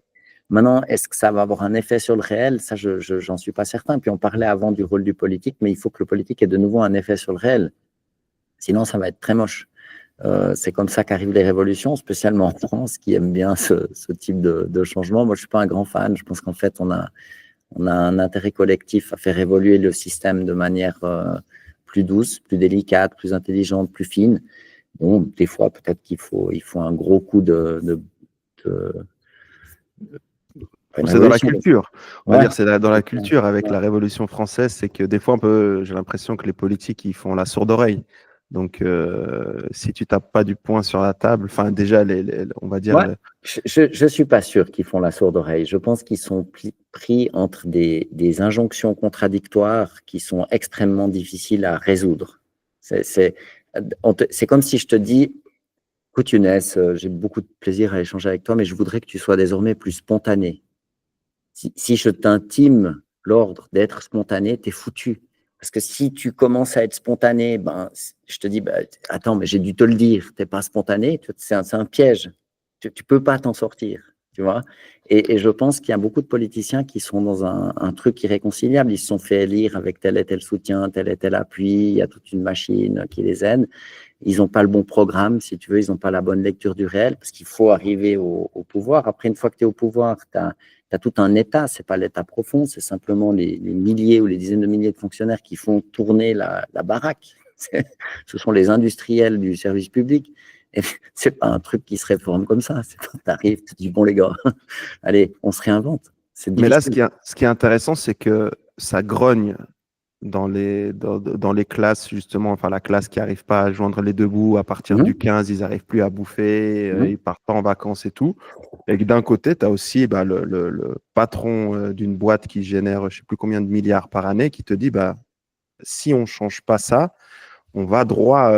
maintenant, est-ce que ça va avoir un effet sur le réel? Ça, j'en suis pas certain. Puis on parlait avant du rôle du politique, mais il faut que le politique ait de nouveau un effet sur le réel. Sinon, ça va être très moche. C'est comme ça qu'arrivent les révolutions, spécialement en France, qui aime bien ce type de changement. Moi, je suis pas un grand fan. Je pense qu'en fait, on a un intérêt collectif à faire évoluer le système de manière plus douce, plus délicate, plus intelligente, plus fine. Bon, des fois, peut-être qu'il faut un gros coup C'est dans la culture. On va dire, c'est dans la culture avec Ouais. la Révolution française, c'est que des fois, j'ai l'impression que les politiques, ils font la sourde oreille. Donc, si tu tapes pas du poing sur la table, enfin, déjà, on va dire. Ouais. Je suis pas sûr qu'ils font la sourde oreille. Je pense qu'ils sont pris entre des injonctions contradictoires qui sont extrêmement difficiles à résoudre. C'est comme si je te dis, écoute Younes, j'ai beaucoup de plaisir à échanger avec toi, mais je voudrais que tu sois désormais plus spontané. Si je t'intime l'ordre d'être spontané, t'es foutu. Parce que si tu commences à être spontané, je te dis, attends, mais j'ai dû te le dire, t'es pas spontané, c'est un piège. Tu peux pas t'en sortir, tu vois. Et je pense qu'il y a beaucoup de politiciens qui sont dans un truc irréconciliable. Ils se sont fait élire avec tel et tel soutien, tel et tel appui. Il y a toute une machine qui les aide. Ils n'ont pas le bon programme, si tu veux. Ils n'ont pas la bonne lecture du réel parce qu'il faut arriver au pouvoir. Après, une fois que tu es au pouvoir, tu as tout un État. C'est pas l'État profond, c'est simplement les milliers ou les dizaines de milliers de fonctionnaires qui font tourner la baraque. Ce sont les industriels du service public. Et c'est pas un truc qui se réforme comme ça. Tu arrives, tu dis bon les gars, allez, on se réinvente. Mais là, ce qui est intéressant, c'est que ça grogne dans les classes, justement, enfin la classe qui n'arrive pas à joindre les deux bouts. À partir du 15, ils n'arrivent plus à bouffer, ils partent pas en vacances et tout. Et d'un côté, tu as aussi le patron d'une boîte qui génère je ne sais plus combien de milliards par année qui te dit, si on ne change pas ça, on va droit,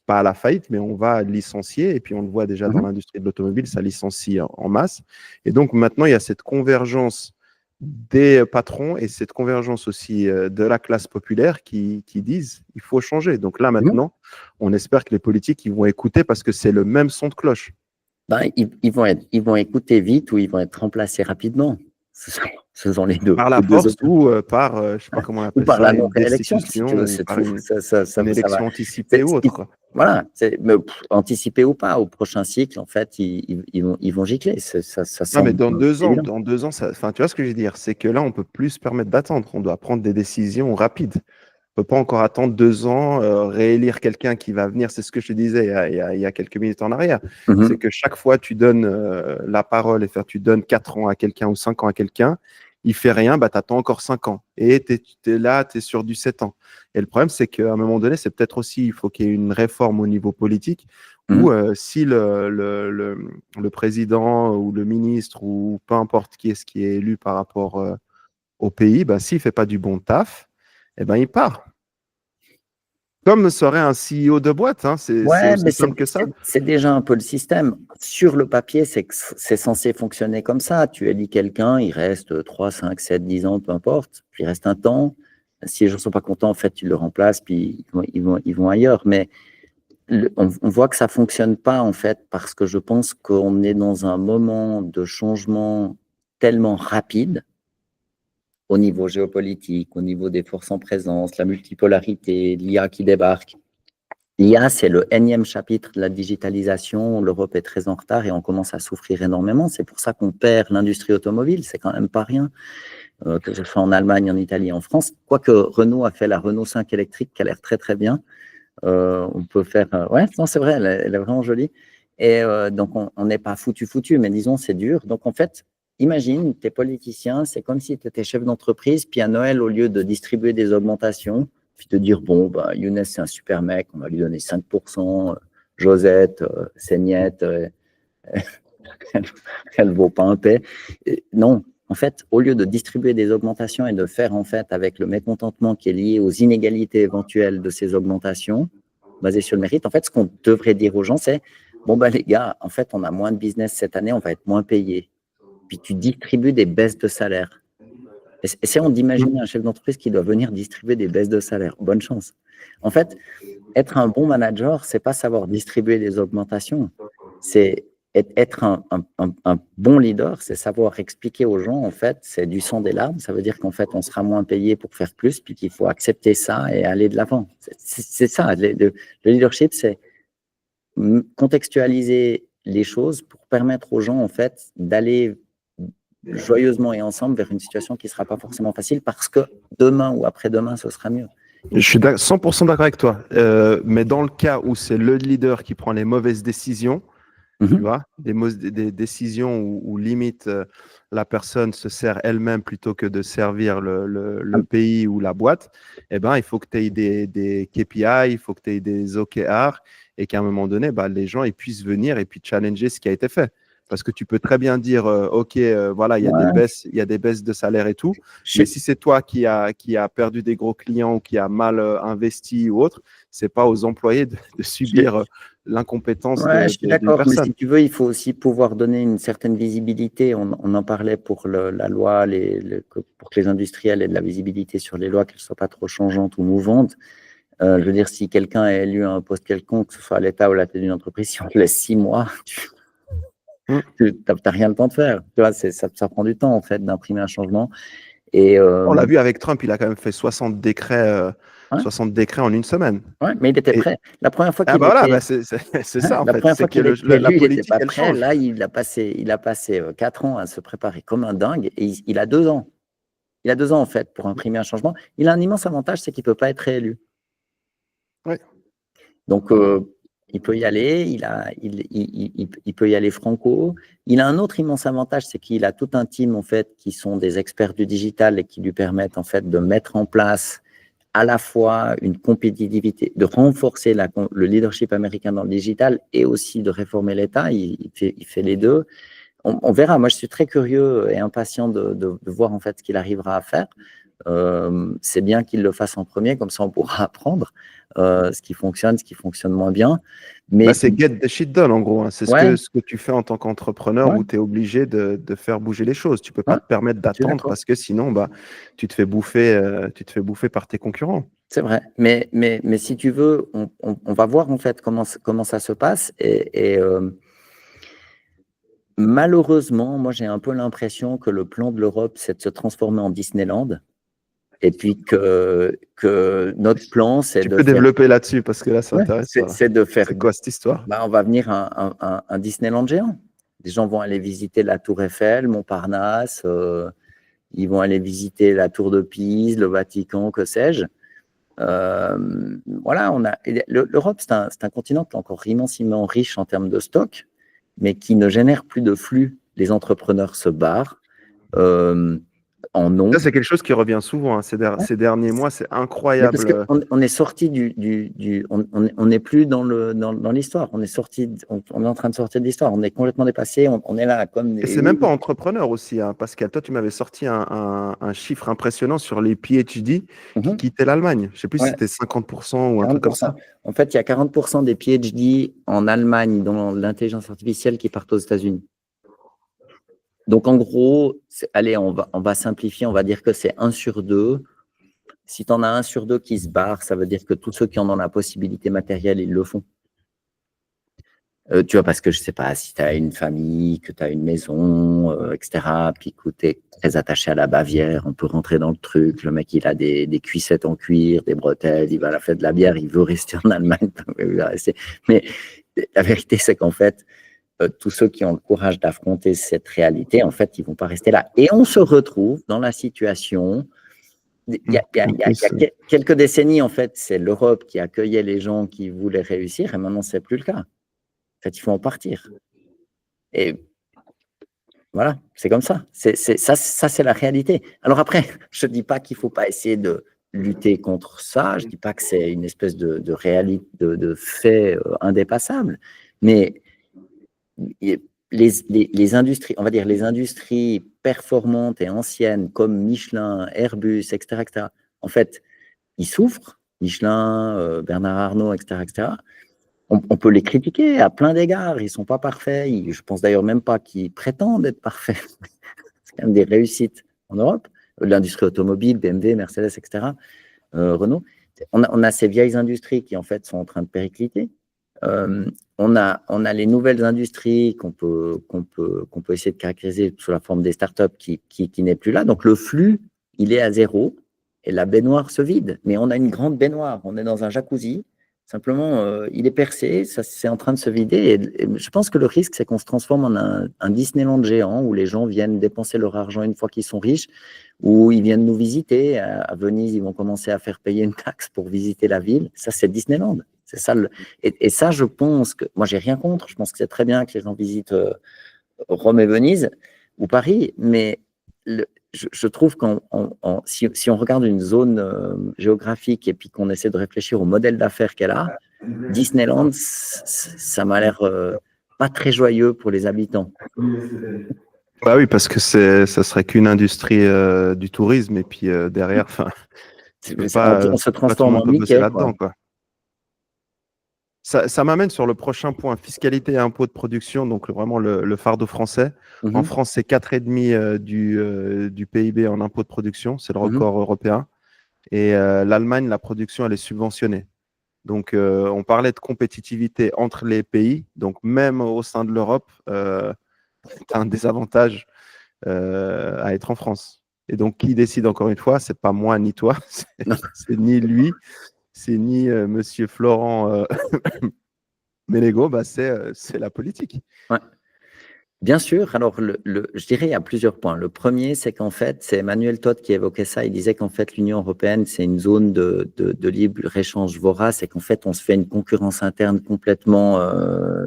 pas à la faillite, mais on va licencier. Et puis, on le voit déjà dans l'industrie de l'automobile, ça licencie en masse. Et donc, maintenant, il y a cette convergence des patrons et cette convergence aussi de la classe populaire qui disent il faut changer. Donc là, maintenant, on espère que les politiques ils vont écouter parce que c'est le même son de cloche. Ils vont écouter vite ou ils vont être remplacés rapidement. Ce sont les deux. Par la force ou par, je ne sais pas comment on appelle ou par ça, la une non-réélection, destitution, si tu veux, ou par tout. une élection anticipée ou autre. Voilà, mais anticipé ou pas, au prochain cycle, en fait, ils vont gicler. Non, mais dans 2 ans, tu vois ce que je veux dire, c'est que là, on ne peut plus se permettre d'attendre. On doit prendre des décisions rapides. peut pas encore attendre 2 ans, réélire quelqu'un qui va venir. C'est ce que je te disais il y a quelques minutes en arrière. C'est que chaque fois, tu donnes la parole tu donnes 4 ans à quelqu'un ou 5 ans à quelqu'un, il fait rien, bah, tu attends encore 5 ans. Et tu es là, tu es sur du 7 ans. Et le problème, c'est qu'à un moment donné, c'est peut-être aussi, il faut qu'il y ait une réforme au niveau politique où si le président ou le ministre ou peu importe qui est élu par rapport au pays, bah, s'il ne fait pas du bon taf, eh ben, il part. Comme serait un CEO de boîte, hein, c'est Ouais, aussi mais simple que ça. c'est déjà un peu le système. Sur le papier, c'est censé fonctionner comme ça. Tu élis quelqu'un, il reste 3, 5, 7, 10 ans, peu importe. Puis il reste un temps. Si les gens ne sont pas contents, en fait, tu le remplaces, puis ils vont ailleurs. Mais on voit que ça ne fonctionne pas, en fait, parce que je pense qu'on est dans un moment de changement tellement rapide au niveau géopolitique, au niveau des forces en présence, la multipolarité, l'IA qui débarque. L'IA, c'est le énième chapitre de la digitalisation. L'Europe est très en retard et on commence à souffrir énormément. C'est pour ça qu'on perd l'industrie automobile. C'est quand même pas rien, que ce soit en Allemagne, en Italie, en France. Quoique Renault a fait la Renault 5 électrique qui a l'air très, très bien. On peut faire… ouais, non, c'est vrai, elle est vraiment jolie. Et donc, on n'est pas foutu, mais disons, c'est dur. Donc, en fait, imagine, tu es politicien, c'est comme si tu étais chef d'entreprise, puis à Noël, au lieu de distribuer des augmentations, puis te dire, bon, bah, Younes, c'est un super mec, on va lui donner 5%, Josette, Seignette, elle ne vaut pas un paix. Non, en fait, au lieu de distribuer des augmentations et de faire, en fait, avec le mécontentement qui est lié aux inégalités éventuelles de ces augmentations, basées sur le mérite, en fait, ce qu'on devrait dire aux gens, c'est, bon, bah, les gars, en fait, on a moins de business cette année, on va être moins payé. Puis tu distribues des baisses de salaire. Essayons d'imaginer un chef d'entreprise qui doit venir distribuer des baisses de salaire. Bonne chance. En fait, être un bon manager, c'est pas savoir distribuer des augmentations. C'est être un bon leader, c'est savoir expliquer aux gens, en fait, c'est du sang des larmes. Ça veut dire qu'en fait, on sera moins payé pour faire plus, puis qu'il faut accepter ça et aller de l'avant. C'est ça. Le leadership, c'est contextualiser les choses pour permettre aux gens, en fait, d'aller joyeusement et ensemble vers une situation qui ne sera pas forcément facile parce que demain ou après-demain, ce sera mieux. Je suis 100% d'accord avec toi. Mais dans le cas où c'est le leader qui prend les mauvaises décisions, tu vois, des décisions où limite la personne se sert elle-même plutôt que de servir le pays ou la boîte, eh ben, il faut que tu aies des KPI, il faut que tu aies des OKR et qu'à un moment donné, bah, les gens ils puissent venir et puis challenger ce qui a été fait. Parce que tu peux très bien dire, OK, voilà, il y a des baisses de salaire et tout. Mais si c'est toi qui a perdu des gros clients ou qui a mal investi ou autre, c'est pas aux employés de subir l'incompétence je suis d'une d'accord, mais personne. si tu veux, il faut aussi pouvoir donner une certaine visibilité. On en parlait pour la loi, pour que les industriels aient de la visibilité sur les lois, qu'elles ne soient pas trop changeantes ou mouvantes. Je veux dire, si quelqu'un est élu à un poste quelconque, que ce soit à l'État ou à la tête d'une entreprise, si on te laisse 6 mois, tu n'as rien le temps de faire. Tu vois, ça prend du temps, en fait, d'imprimer un changement. Et, on l'a vu avec Trump, il a quand même fait 60 décrets, 60 décrets en une semaine. Ouais, mais il était prêt. La première fois qu'il c'est ça, en la fait. première fois qu'il était élu, il n'était pas prêt. Change. Là, il a passé 4 ans à se préparer comme un dingue et il a 2 ans. Il a 2 ans, en fait, pour imprimer un changement. Il a un immense avantage, c'est qu'il ne peut pas être réélu. Ouais. Donc, il peut y aller, il peut y aller franco. Il a un autre immense avantage, c'est qu'il a tout un team, en fait, qui sont des experts du digital et qui lui permettent, en fait, de mettre en place à la fois une compétitivité, de renforcer le leadership américain dans le digital et aussi de réformer l'État. Il fait les deux. On verra. Moi, je suis très curieux et impatient de voir en fait ce qu'il arrivera à faire. C'est bien qu'il le fasse en premier, comme ça on pourra apprendre ce qui fonctionne moins bien. Mais c'est get the shit done en gros. Hein. C'est ce que tu fais en tant qu'entrepreneur où tu es obligé de faire bouger les choses. Tu ne peux pas te permettre d'attendre parce que sinon, tu te fais bouffer par tes concurrents. C'est vrai. Mais si tu veux, on va voir en fait comment ça se passe. Et malheureusement, moi j'ai un peu l'impression que le plan de l'Europe, c'est de se transformer en Disneyland. Et puis que notre plan, c'est de faire… Tu peux développer là-dessus parce que là, ça intéresse. C'est de faire… C'est quoi cette histoire? On va venir un Disneyland géant. Les gens vont aller visiter la Tour Eiffel, Montparnasse, ils vont aller visiter la Tour de Pise, le Vatican, que sais-je. Voilà, l'Europe, c'est un continent qui est encore immensément riche en termes de stock, mais qui ne génère plus de flux. Les entrepreneurs se barrent en nombre. Ça, c'est quelque chose qui revient souvent ces derniers mois. C'est Mais parce incroyable. qu'on est sorti on n'est plus dans l'histoire. On est en train de sortir de l'histoire. On est complètement dépassé. On est là comme Et c'est même pas entrepreneur aussi, hein, Pascal. Toi, tu m'avais sorti un chiffre impressionnant sur les PhD qui quittaient l'Allemagne. Je ne sais plus si c'était 50% ou un truc comme ça. En fait, il y a 40% des PhD en Allemagne dans l'intelligence artificielle qui partent aux États-Unis. Donc, en gros, allez, on va simplifier, on va dire que c'est 1 sur 2. Si tu en as 1 sur 2 qui se barre, ça veut dire que tous ceux qui en ont la possibilité matérielle, ils le font. Tu vois, parce que je ne sais pas, si tu as une famille, que tu as une maison, etc., puis que tu es très attaché à la Bavière, on peut rentrer dans le truc. Le mec, il a des cuissettes en cuir, des bretelles, il va à la fête de la bière, il veut rester en Allemagne. Mais la vérité, c'est qu'en fait, tous ceux qui ont le courage d'affronter cette réalité, en fait, ils ne vont pas rester là. Et on se retrouve dans la situation. Il y a quelques décennies, en fait, c'est l'Europe qui accueillait les gens qui voulaient réussir, et maintenant, ce n'est plus le cas. En fait, il faut en partir. Et voilà, c'est comme ça. Ça, c'est la réalité. Alors après, je ne dis pas qu'il ne faut pas essayer de lutter contre ça. Je ne dis pas que c'est une espèce de réalité, de fait indépassable. Mais les industries, on va dire les industries performantes et anciennes comme Michelin, Airbus, etc., en fait, ils souffrent. Michelin, Bernard Arnault, etc. On peut les critiquer à plein d'égards. Ils ne sont pas parfaits. Je pense d'ailleurs même pas qu'ils prétendent être parfaits. C'est quand même des réussites en Europe. L'industrie automobile, BMW, Mercedes, etc., Renault. On a ces vieilles industries qui, en fait, sont en train de péricliter. On a les nouvelles industries qu'on peut essayer de caractériser sous la forme des startups qui n'est plus là. Donc, le flux, il est à 0 et la baignoire se vide. Mais on a une grande baignoire. On est dans un jacuzzi. Simplement, il est percé, ça c'est en train de se vider. Et je pense que le risque, c'est qu'on se transforme en un Disneyland géant où les gens viennent dépenser leur argent une fois qu'ils sont riches, où ils viennent nous visiter. À Venise, ils vont commencer à faire payer une taxe pour visiter la ville. Ça, c'est Disneyland. C'est ça. Et ça, je pense que moi, j'ai rien contre. Je pense que c'est très bien que les gens visitent Rome et Venise ou Paris, mais je trouve que si on regarde une zone géographique et puis qu'on essaie de réfléchir au modèle d'affaires qu'elle a, Disneyland, ça m'a l'air pas très joyeux pour les habitants. Bah oui, parce que ça serait qu'une industrie du tourisme et puis derrière, on se transforme en Mickey là-dedans, quoi. Ça m'amène sur le prochain point, fiscalité et impôts de production, donc vraiment le fardeau français. En France, c'est 4,5 du PIB en impôts de production, c'est le record européen. Et l'Allemagne, la production, elle est subventionnée. Donc, on parlait de compétitivité entre les pays. Donc, même au sein de l'Europe, tu as un désavantage à être en France. Et donc, qui décide encore une fois, c'est pas moi ni toi, c'est ni lui. C'est ni Monsieur Florent Ménégo, c'est la politique. Ouais. Bien sûr. Alors, je dirais il y a plusieurs points. Le premier, c'est qu'en fait, c'est Emmanuel Todd qui évoquait ça. Il disait qu'en fait, l'Union européenne, c'est une zone de libre-échange vorace et qu'en fait, on se fait une concurrence interne complètement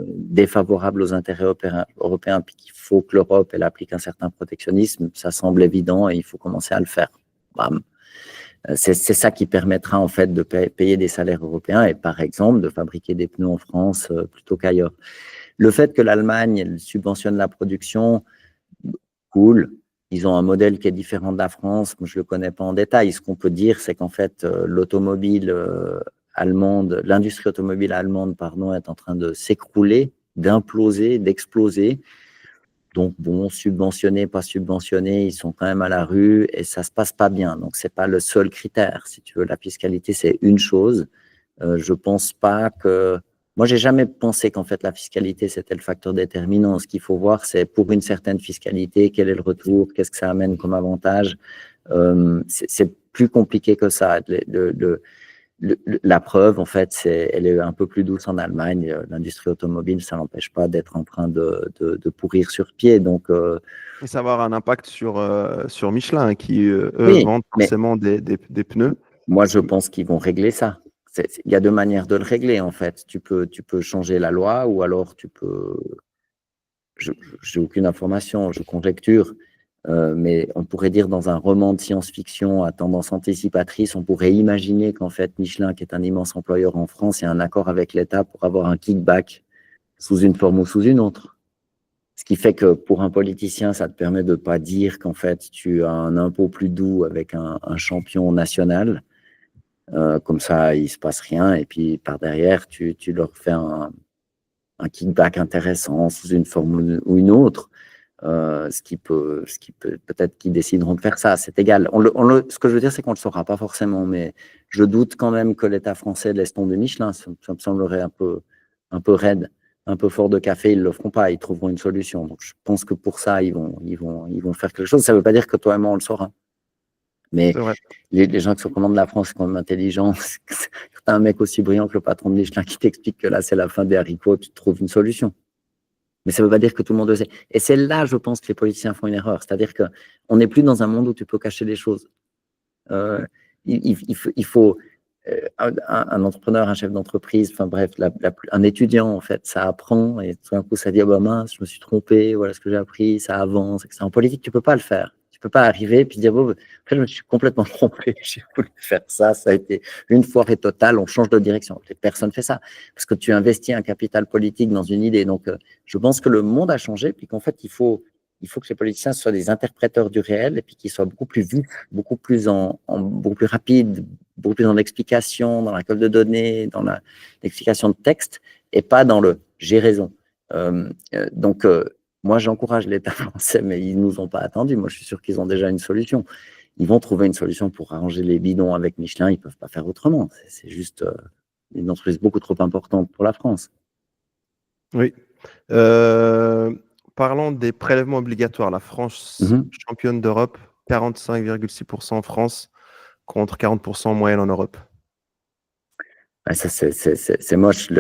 défavorable aux intérêts européens, puis qu'il faut que l'Europe, elle applique un certain protectionnisme. Ça semble évident et il faut commencer à le faire. Bam. C'est ça qui permettra en fait de payer des salaires européens et par exemple de fabriquer des pneus en France plutôt qu'ailleurs. Le fait que l'Allemagne subventionne la production, cool. Ils ont un modèle qui est différent de la France. Moi, je ne le connais pas en détail. Ce qu'on peut dire, c'est qu'en fait, l'automobile allemande, l'industrie automobile allemande, pardon, est en train de s'écrouler, d'imploser, d'exploser. Donc, bon, subventionnés, pas subventionnés, ils sont quand même à la rue et ça ne se passe pas bien. Donc, ce n'est pas le seul critère. Si tu veux, la fiscalité, c'est une chose. Je ne pense pas que… Moi, je n'ai jamais pensé qu'en fait, la fiscalité, c'était le facteur déterminant. Ce qu'il faut voir, c'est pour une certaine fiscalité, quel est le retour, qu'est-ce que ça amène comme avantage. C'est plus compliqué que ça. La preuve, en fait, elle est un peu plus douce en Allemagne. L'industrie automobile, ça n'empêche pas d'être en train de pourrir sur pied. Donc, ça va avoir un impact sur Michelin, qui vendent forcément des pneus. Moi, je pense qu'ils vont régler ça. Il y a deux manières de le régler, en fait. Tu peux changer la loi ou alors tu peux… Je n'ai aucune information, je conjecture, mais on pourrait dire dans un roman de science-fiction à tendance anticipatrice, on pourrait imaginer qu'en fait, Michelin, qui est un immense employeur en France, ait un accord avec l'État pour avoir un kickback sous une forme ou sous une autre. Ce qui fait que pour un politicien, ça te permet de ne pas dire qu'en fait, tu as un impôt plus doux avec un champion national. Comme ça, il ne se passe rien. Et puis, par derrière, tu leur fais un kickback intéressant sous une forme ou une autre. Ce qui peut peut-être qu'ils décideront de faire ça, c'est égal. Ce que je veux dire, c'est qu'on ne le saura pas forcément, mais je doute quand même que l'État français laisse tomber Michelin. Ça me semblerait un peu raide, un peu fort de café. Ils ne le feront pas, ils trouveront une solution. Donc, je pense que pour ça, ils vont faire quelque chose. Ça ne veut pas dire que toi et moi, on le saura. Mais les gens qui sont au commandement de la France sont quand même intelligents. Quand tu as un mec aussi brillant que le patron de Michelin qui t'explique que là, c'est la fin des haricots, tu trouves une solution. Mais ça ne veut pas dire que tout le monde le sait. Et c'est là, je pense, que les politiciens font une erreur. C'est-à-dire qu'on n'est plus dans un monde où tu peux cacher les choses. Il faut un entrepreneur, un chef d'entreprise, enfin bref, un étudiant, en fait, ça apprend et tout d'un coup, ça dit, oh, bah, mince, je me suis trompé, voilà ce que j'ai appris, ça avance, etc. En politique, tu ne peux pas le faire. Tu ne peux pas arriver et puis dire, bon, en fait, je me suis complètement trompé, j'ai voulu faire ça, ça a été une foirée totale, on change de direction. Personne ne fait ça parce que tu investis un capital politique dans une idée. Donc, je pense que le monde a changé, puis qu'en fait, il faut que les politiciens soient des interpréteurs du réel et puis qu'ils soient beaucoup plus vifs, beaucoup plus beaucoup plus rapides, beaucoup plus dans l'explication, dans la collecte de données, dans l'explication de texte et pas dans le j'ai raison. Donc, moi, j'encourage l'État français, mais ils ne nous ont pas attendus. Moi, je suis sûr qu'ils ont déjà une solution. Ils vont trouver une solution pour arranger les bidons avec Michelin. Ils ne peuvent pas faire autrement. C'est juste une entreprise beaucoup trop importante pour la France. Oui. Parlons des prélèvements obligatoires. La France, championne d'Europe, 45,6% en France contre 40% en moyenne en Europe. Ah, ça, c'est moche.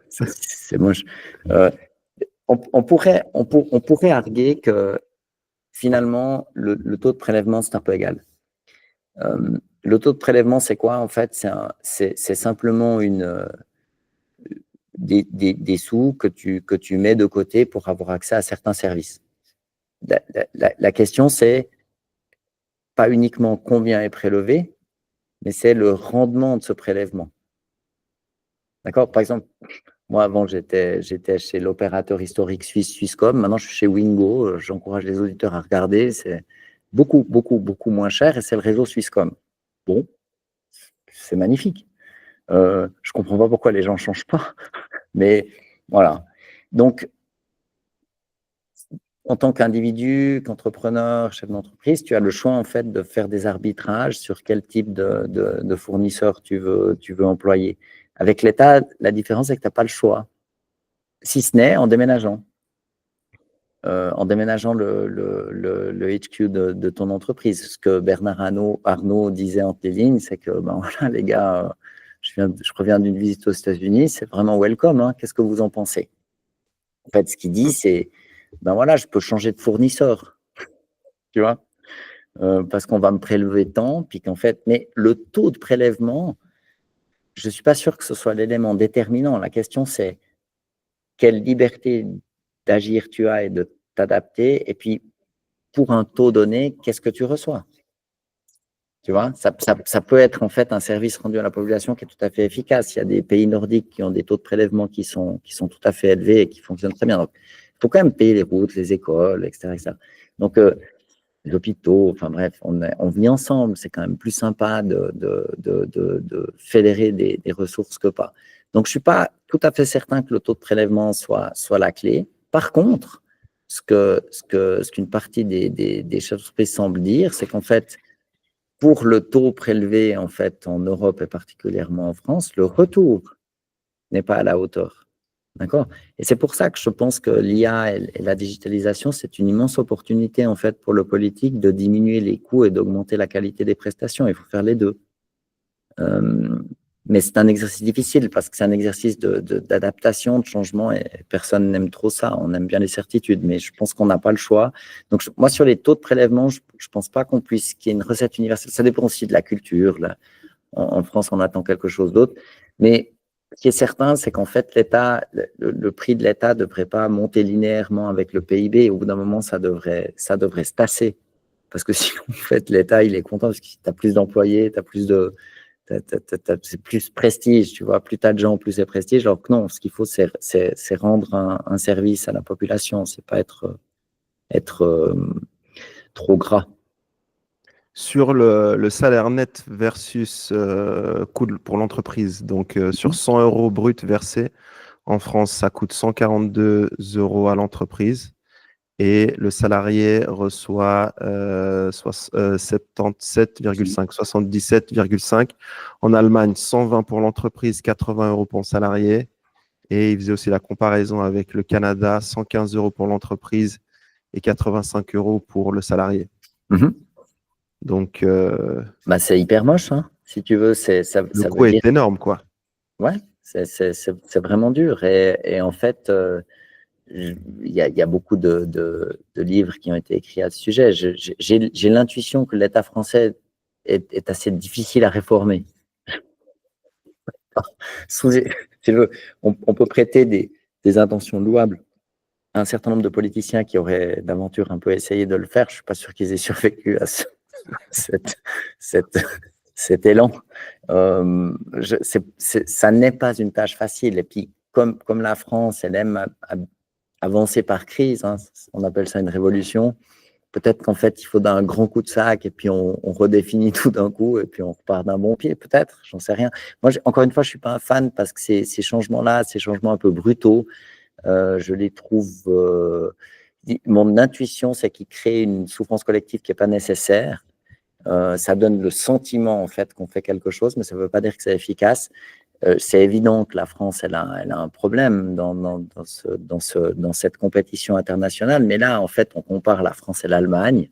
C'est moche. On pourrait arguer que finalement, le taux de prélèvement, c'est un peu égal. Le taux de prélèvement, c'est quoi? En fait, c'est simplement des sous que tu mets de côté pour avoir accès à certains services. La question, c'est pas uniquement combien est prélevé, mais c'est le rendement de ce prélèvement. D'accord? Par exemple, moi, avant, j'étais chez l'opérateur historique suisse Swisscom. Maintenant, je suis chez Wingo. J'encourage les auditeurs à regarder. C'est beaucoup, beaucoup, beaucoup moins cher et c'est le réseau Swisscom. Bon, c'est magnifique. Je ne comprends pas pourquoi les gens ne changent pas. Mais voilà. Donc, en tant qu'individu, qu'entrepreneur, chef d'entreprise, tu as le choix en fait de faire des arbitrages sur quel type de fournisseur tu veux employer. Avec l'État, la différence c'est que tu n'as pas le choix, si ce n'est en déménageant. En déménageant le HQ de ton entreprise. Ce que Bernard Arnault disait entre les lignes, c'est que ben voilà les gars, je reviens d'une visite aux États-Unis, c'est vraiment welcome. Hein, qu'est-ce que vous en pensez? En fait, ce qu'il dit, c'est ben voilà, je peux changer de fournisseur, tu vois, parce qu'on va me prélever tant, puis qu'en fait, mais le taux de prélèvement, je ne suis pas sûr que ce soit l'élément déterminant. La question, c'est quelle liberté d'agir tu as et de t'adapter, et puis pour un taux donné, qu'est-ce que tu reçois? Tu vois, ça peut être en fait un service rendu à la population qui est tout à fait efficace. Il y a des pays nordiques qui ont des taux de prélèvement qui sont tout à fait élevés et qui fonctionnent très bien. Donc, il faut quand même payer les routes, les écoles, etc. etc. Donc, les hôpitaux, enfin bref, on vit ensemble. C'est quand même plus sympa de fédérer des ressources que pas. Donc, je ne suis pas tout à fait certain que le taux de prélèvement soit la clé. Par contre, ce qu'une partie des chefs d'entreprise semble dire, c'est qu'en fait, pour le taux prélevé en fait en Europe et particulièrement en France, le retour n'est pas à la hauteur. D'accord? Et c'est pour ça que je pense que l'IA et la digitalisation, c'est une immense opportunité en fait pour le politique de diminuer les coûts et d'augmenter la qualité des prestations. Il faut faire les deux. Mais c'est un exercice difficile parce que c'est un exercice d'adaptation, de changement et personne n'aime trop ça. On aime bien les certitudes, mais je pense qu'on n'a pas le choix. Donc, moi, sur les taux de prélèvement, je ne pense pas qu'il y ait une recette universelle. Ça dépend aussi de la culture. Là. En France, on attend quelque chose d'autre. Mais ce qui est certain, c'est qu'en fait, le prix de l'État ne devrait pas monter linéairement avec le PIB. Au bout d'un moment, ça devrait se tasser. Parce que si en fait, l'État, il est content parce que tu as plus d'employés, tu as plus de... c'est plus prestige, tu vois. Plus tu as de gens, plus c'est prestige. Alors que non, ce qu'il faut, c'est rendre un service à la population. C'est pas être trop gras. Sur le salaire net versus coût pour l'entreprise, donc sur 100 euros brut versés, en France, ça coûte 142 euros à l'entreprise et le salarié reçoit 77,5, 77,5. En Allemagne, 120 pour l'entreprise, 80 euros pour le salarié. Et il faisait aussi la comparaison avec le Canada, 115 euros pour l'entreprise et 85 euros pour le salarié. Donc, c'est hyper moche, hein, si tu veux. Le coût est énorme, quoi. Ouais, c'est vraiment dur. Et en fait, il y a beaucoup de livres qui ont été écrits à ce sujet. J'ai l'intuition que l'État français est assez difficile à réformer. Si tu veux, on peut prêter des intentions louables à un certain nombre de politiciens qui auraient d'aventure un peu essayé de le faire. Je ne suis pas sûr qu'ils aient survécu à cet élan. Ça n'est pas une tâche facile. Et puis, comme la France, elle aime avancer par crise, hein, on appelle ça une révolution, peut-être qu'en fait, il faut d'un grand coup de sac et puis on redéfinit tout d'un coup et puis on repart d'un bon pied, peut-être, j'en sais rien. Moi, encore une fois, je ne suis pas un fan parce que ces changements-là, ces changements un peu brutaux, je les trouve... mon intuition, c'est qu'ils créent une souffrance collective qui n'est pas nécessaire. Ça donne le sentiment en fait qu'on fait quelque chose, mais ça ne veut pas dire que c'est efficace. C'est évident que la France, elle a un problème dans cette compétition internationale, mais là, en fait, on compare la France et l'Allemagne.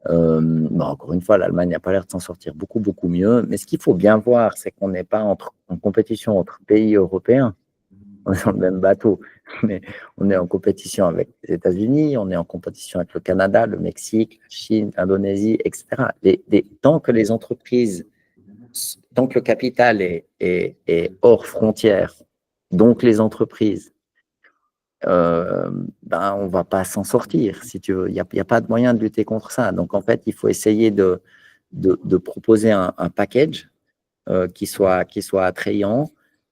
Encore une fois, l'Allemagne n'a pas l'air de s'en sortir beaucoup, beaucoup mieux. Mais ce qu'il faut bien voir, c'est qu'on n'est pas en compétition entre pays européens. On est dans le même bateau, mais on est en compétition avec les États-Unis, on est en compétition avec le Canada, le Mexique, la Chine, l'Indonésie, etc. Tant que les entreprises, tant que le capital est hors frontières, donc les entreprises, on ne va pas s'en sortir, si tu veux. Il n'y a pas de moyen de lutter contre ça. Donc, en fait, il faut essayer de proposer un package qui soit attrayant.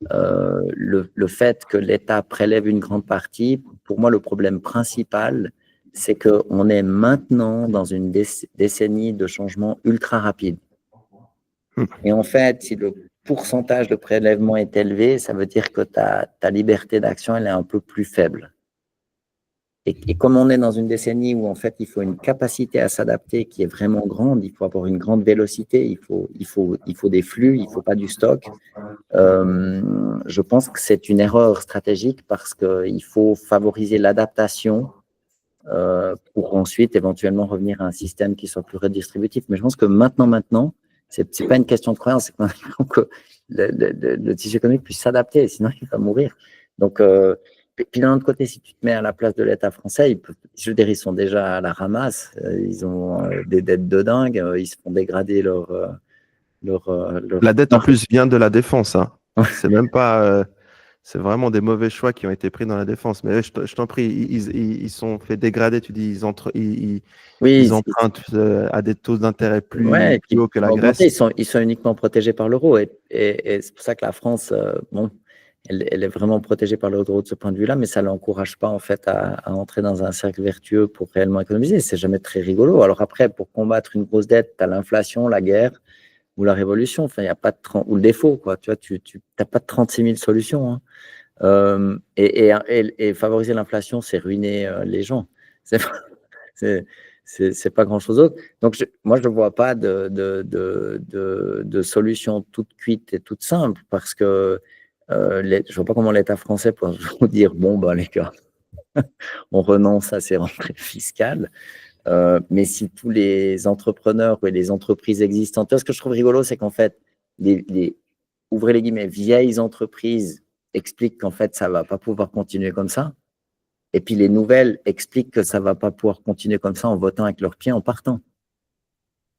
Le fait que l'État prélève une grande partie, pour moi, le problème principal, c'est qu'on est maintenant dans une décennie de changement ultra rapide. Et en fait, si le pourcentage de prélèvement est élevé, ça veut dire que ta liberté d'action, elle est un peu plus faible. Et comme on est dans une décennie où en fait il faut une capacité à s'adapter qui est vraiment grande, il faut avoir une grande vélocité, il faut des flux, il ne faut pas du stock. Je pense que c'est une erreur stratégique parce qu'il faut favoriser l'adaptation pour ensuite éventuellement revenir à un système qui soit plus redistributif. Mais je pense que maintenant, c'est pas une question de croyance, c'est que le tissu économique puisse s'adapter, sinon il va mourir. Donc, puis d'un autre côté, si tu te mets à la place de l'État français, je veux dire, ils sont déjà à la ramasse, ils ont des dettes de dingue, ils se font dégrader leur... La dette en plus vient de la défense, hein. C'est même pas... c'est vraiment des mauvais choix qui ont été pris dans la défense. Mais je t'en prie, ils sont fait dégrader, tu dis, ils empruntent à des taux d'intérêt plus hauts que la Grèce. Ils sont uniquement protégés par l'euro. Et c'est pour ça que la France, elle est vraiment protégée par l'euro de ce point de vue-là, mais ça ne l'encourage pas en fait à entrer dans un cercle vertueux pour réellement économiser. C'est jamais très rigolo. Alors après, pour combattre une grosse dette, tu as l'inflation, la guerre ou la révolution. Enfin, il y a pas de ou le défaut, quoi. Tu vois, tu n'as pas de 36 000 solutions. Hein. Et favoriser l'inflation, c'est ruiner les gens. C'est pas grand-chose d'autre. Donc, moi, je ne vois pas de solution toute cuite et toute simple parce que je ne vois pas comment l'État français peut vous dire bon, ben, les gars, on renonce à ces rentrées fiscales. Mais si tous les entrepreneurs et les entreprises existantes, ce que je trouve rigolo, c'est qu'en fait, ouvrez les guillemets, vieilles entreprises expliquent qu'en fait, ça ne va pas pouvoir continuer comme ça. Et puis les nouvelles expliquent que ça ne va pas pouvoir continuer comme ça en votant avec leurs pieds, en partant.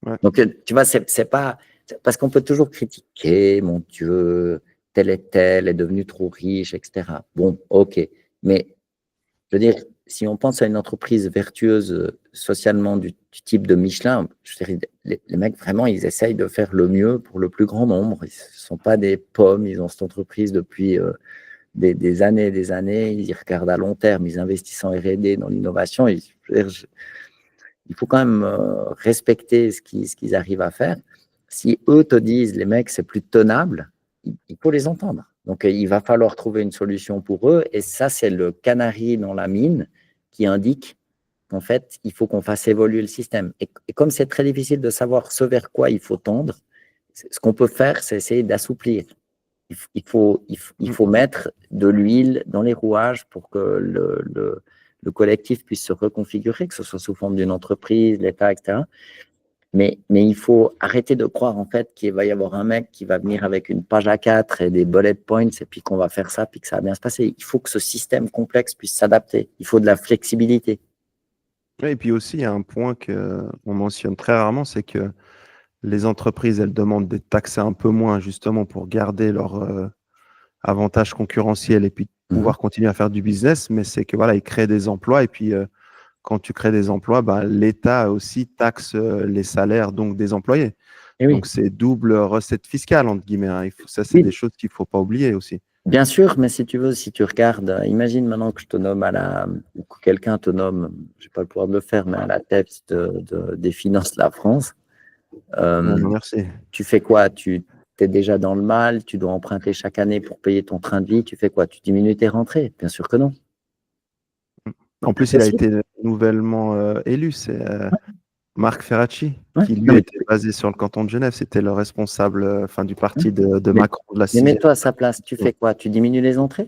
Ouais. Donc, tu vois, c'est pas… Parce qu'on peut toujours critiquer, mon Dieu, tel et tel est devenu trop riche, etc. Bon, ok. Mais, je veux dire, si on pense à une entreprise vertueuse socialement du type de Michelin, je veux dire, les mecs, vraiment, ils essayent de faire le mieux pour le plus grand nombre. Ils ne sont pas des pommes, ils ont cette entreprise depuis des années et des années. Ils regardent à long terme, ils investissent en R&D, dans l'innovation. Il faut quand même respecter ce qu'ils arrivent à faire. Si eux te disent, les mecs, c'est plus tenable, il faut les entendre. Donc, il va falloir trouver une solution pour eux. Et ça, c'est le canari dans la mine qui indique qu'en fait, il faut qu'on fasse évoluer le système. Et comme c'est très difficile de savoir ce vers quoi il faut tendre, ce qu'on peut faire, c'est essayer d'assouplir. Il faut mettre de l'huile dans les rouages pour que le collectif puisse se reconfigurer, que ce soit sous forme d'une entreprise, l'État, etc. Mais il faut arrêter de croire en fait qu'il va y avoir un mec qui va venir avec une page A4 et des bullet points et puis qu'on va faire ça, puis que ça va bien se passer. Il faut que ce système complexe puisse s'adapter. Il faut de la flexibilité. Et puis aussi, il y a un point qu'on mentionne très rarement, c'est que les entreprises, elles demandent d'être taxées un peu moins justement pour garder leur avantage concurrentiel et puis pouvoir continuer à faire du business. Mais c'est que voilà, ils créent des emplois et puis quand tu crées des emplois, bah, l'État aussi taxe les salaires donc des employés. Et oui. Donc c'est double recette fiscale entre guillemets. Hein. Ça, c'est des choses qu'il ne faut pas oublier aussi. Bien sûr, mais si tu veux, si tu regardes, imagine maintenant que je te nomme ou que quelqu'un te nomme, je n'ai pas le pouvoir de le faire, mais à la tête des finances de la France. Merci. Tu fais quoi? Tu es déjà dans le mal, tu dois emprunter chaque année pour payer ton train de vie. Tu fais quoi? Tu diminues tes rentrées? Bien sûr que non. En plus, il a été nouvellement élu, c'est Marc Ferracci, qui lui était basé sur le canton de Genève. C'était le responsable du parti de Macron. De la mais mets-toi à sa place, tu fais quoi? Tu diminues les entrées?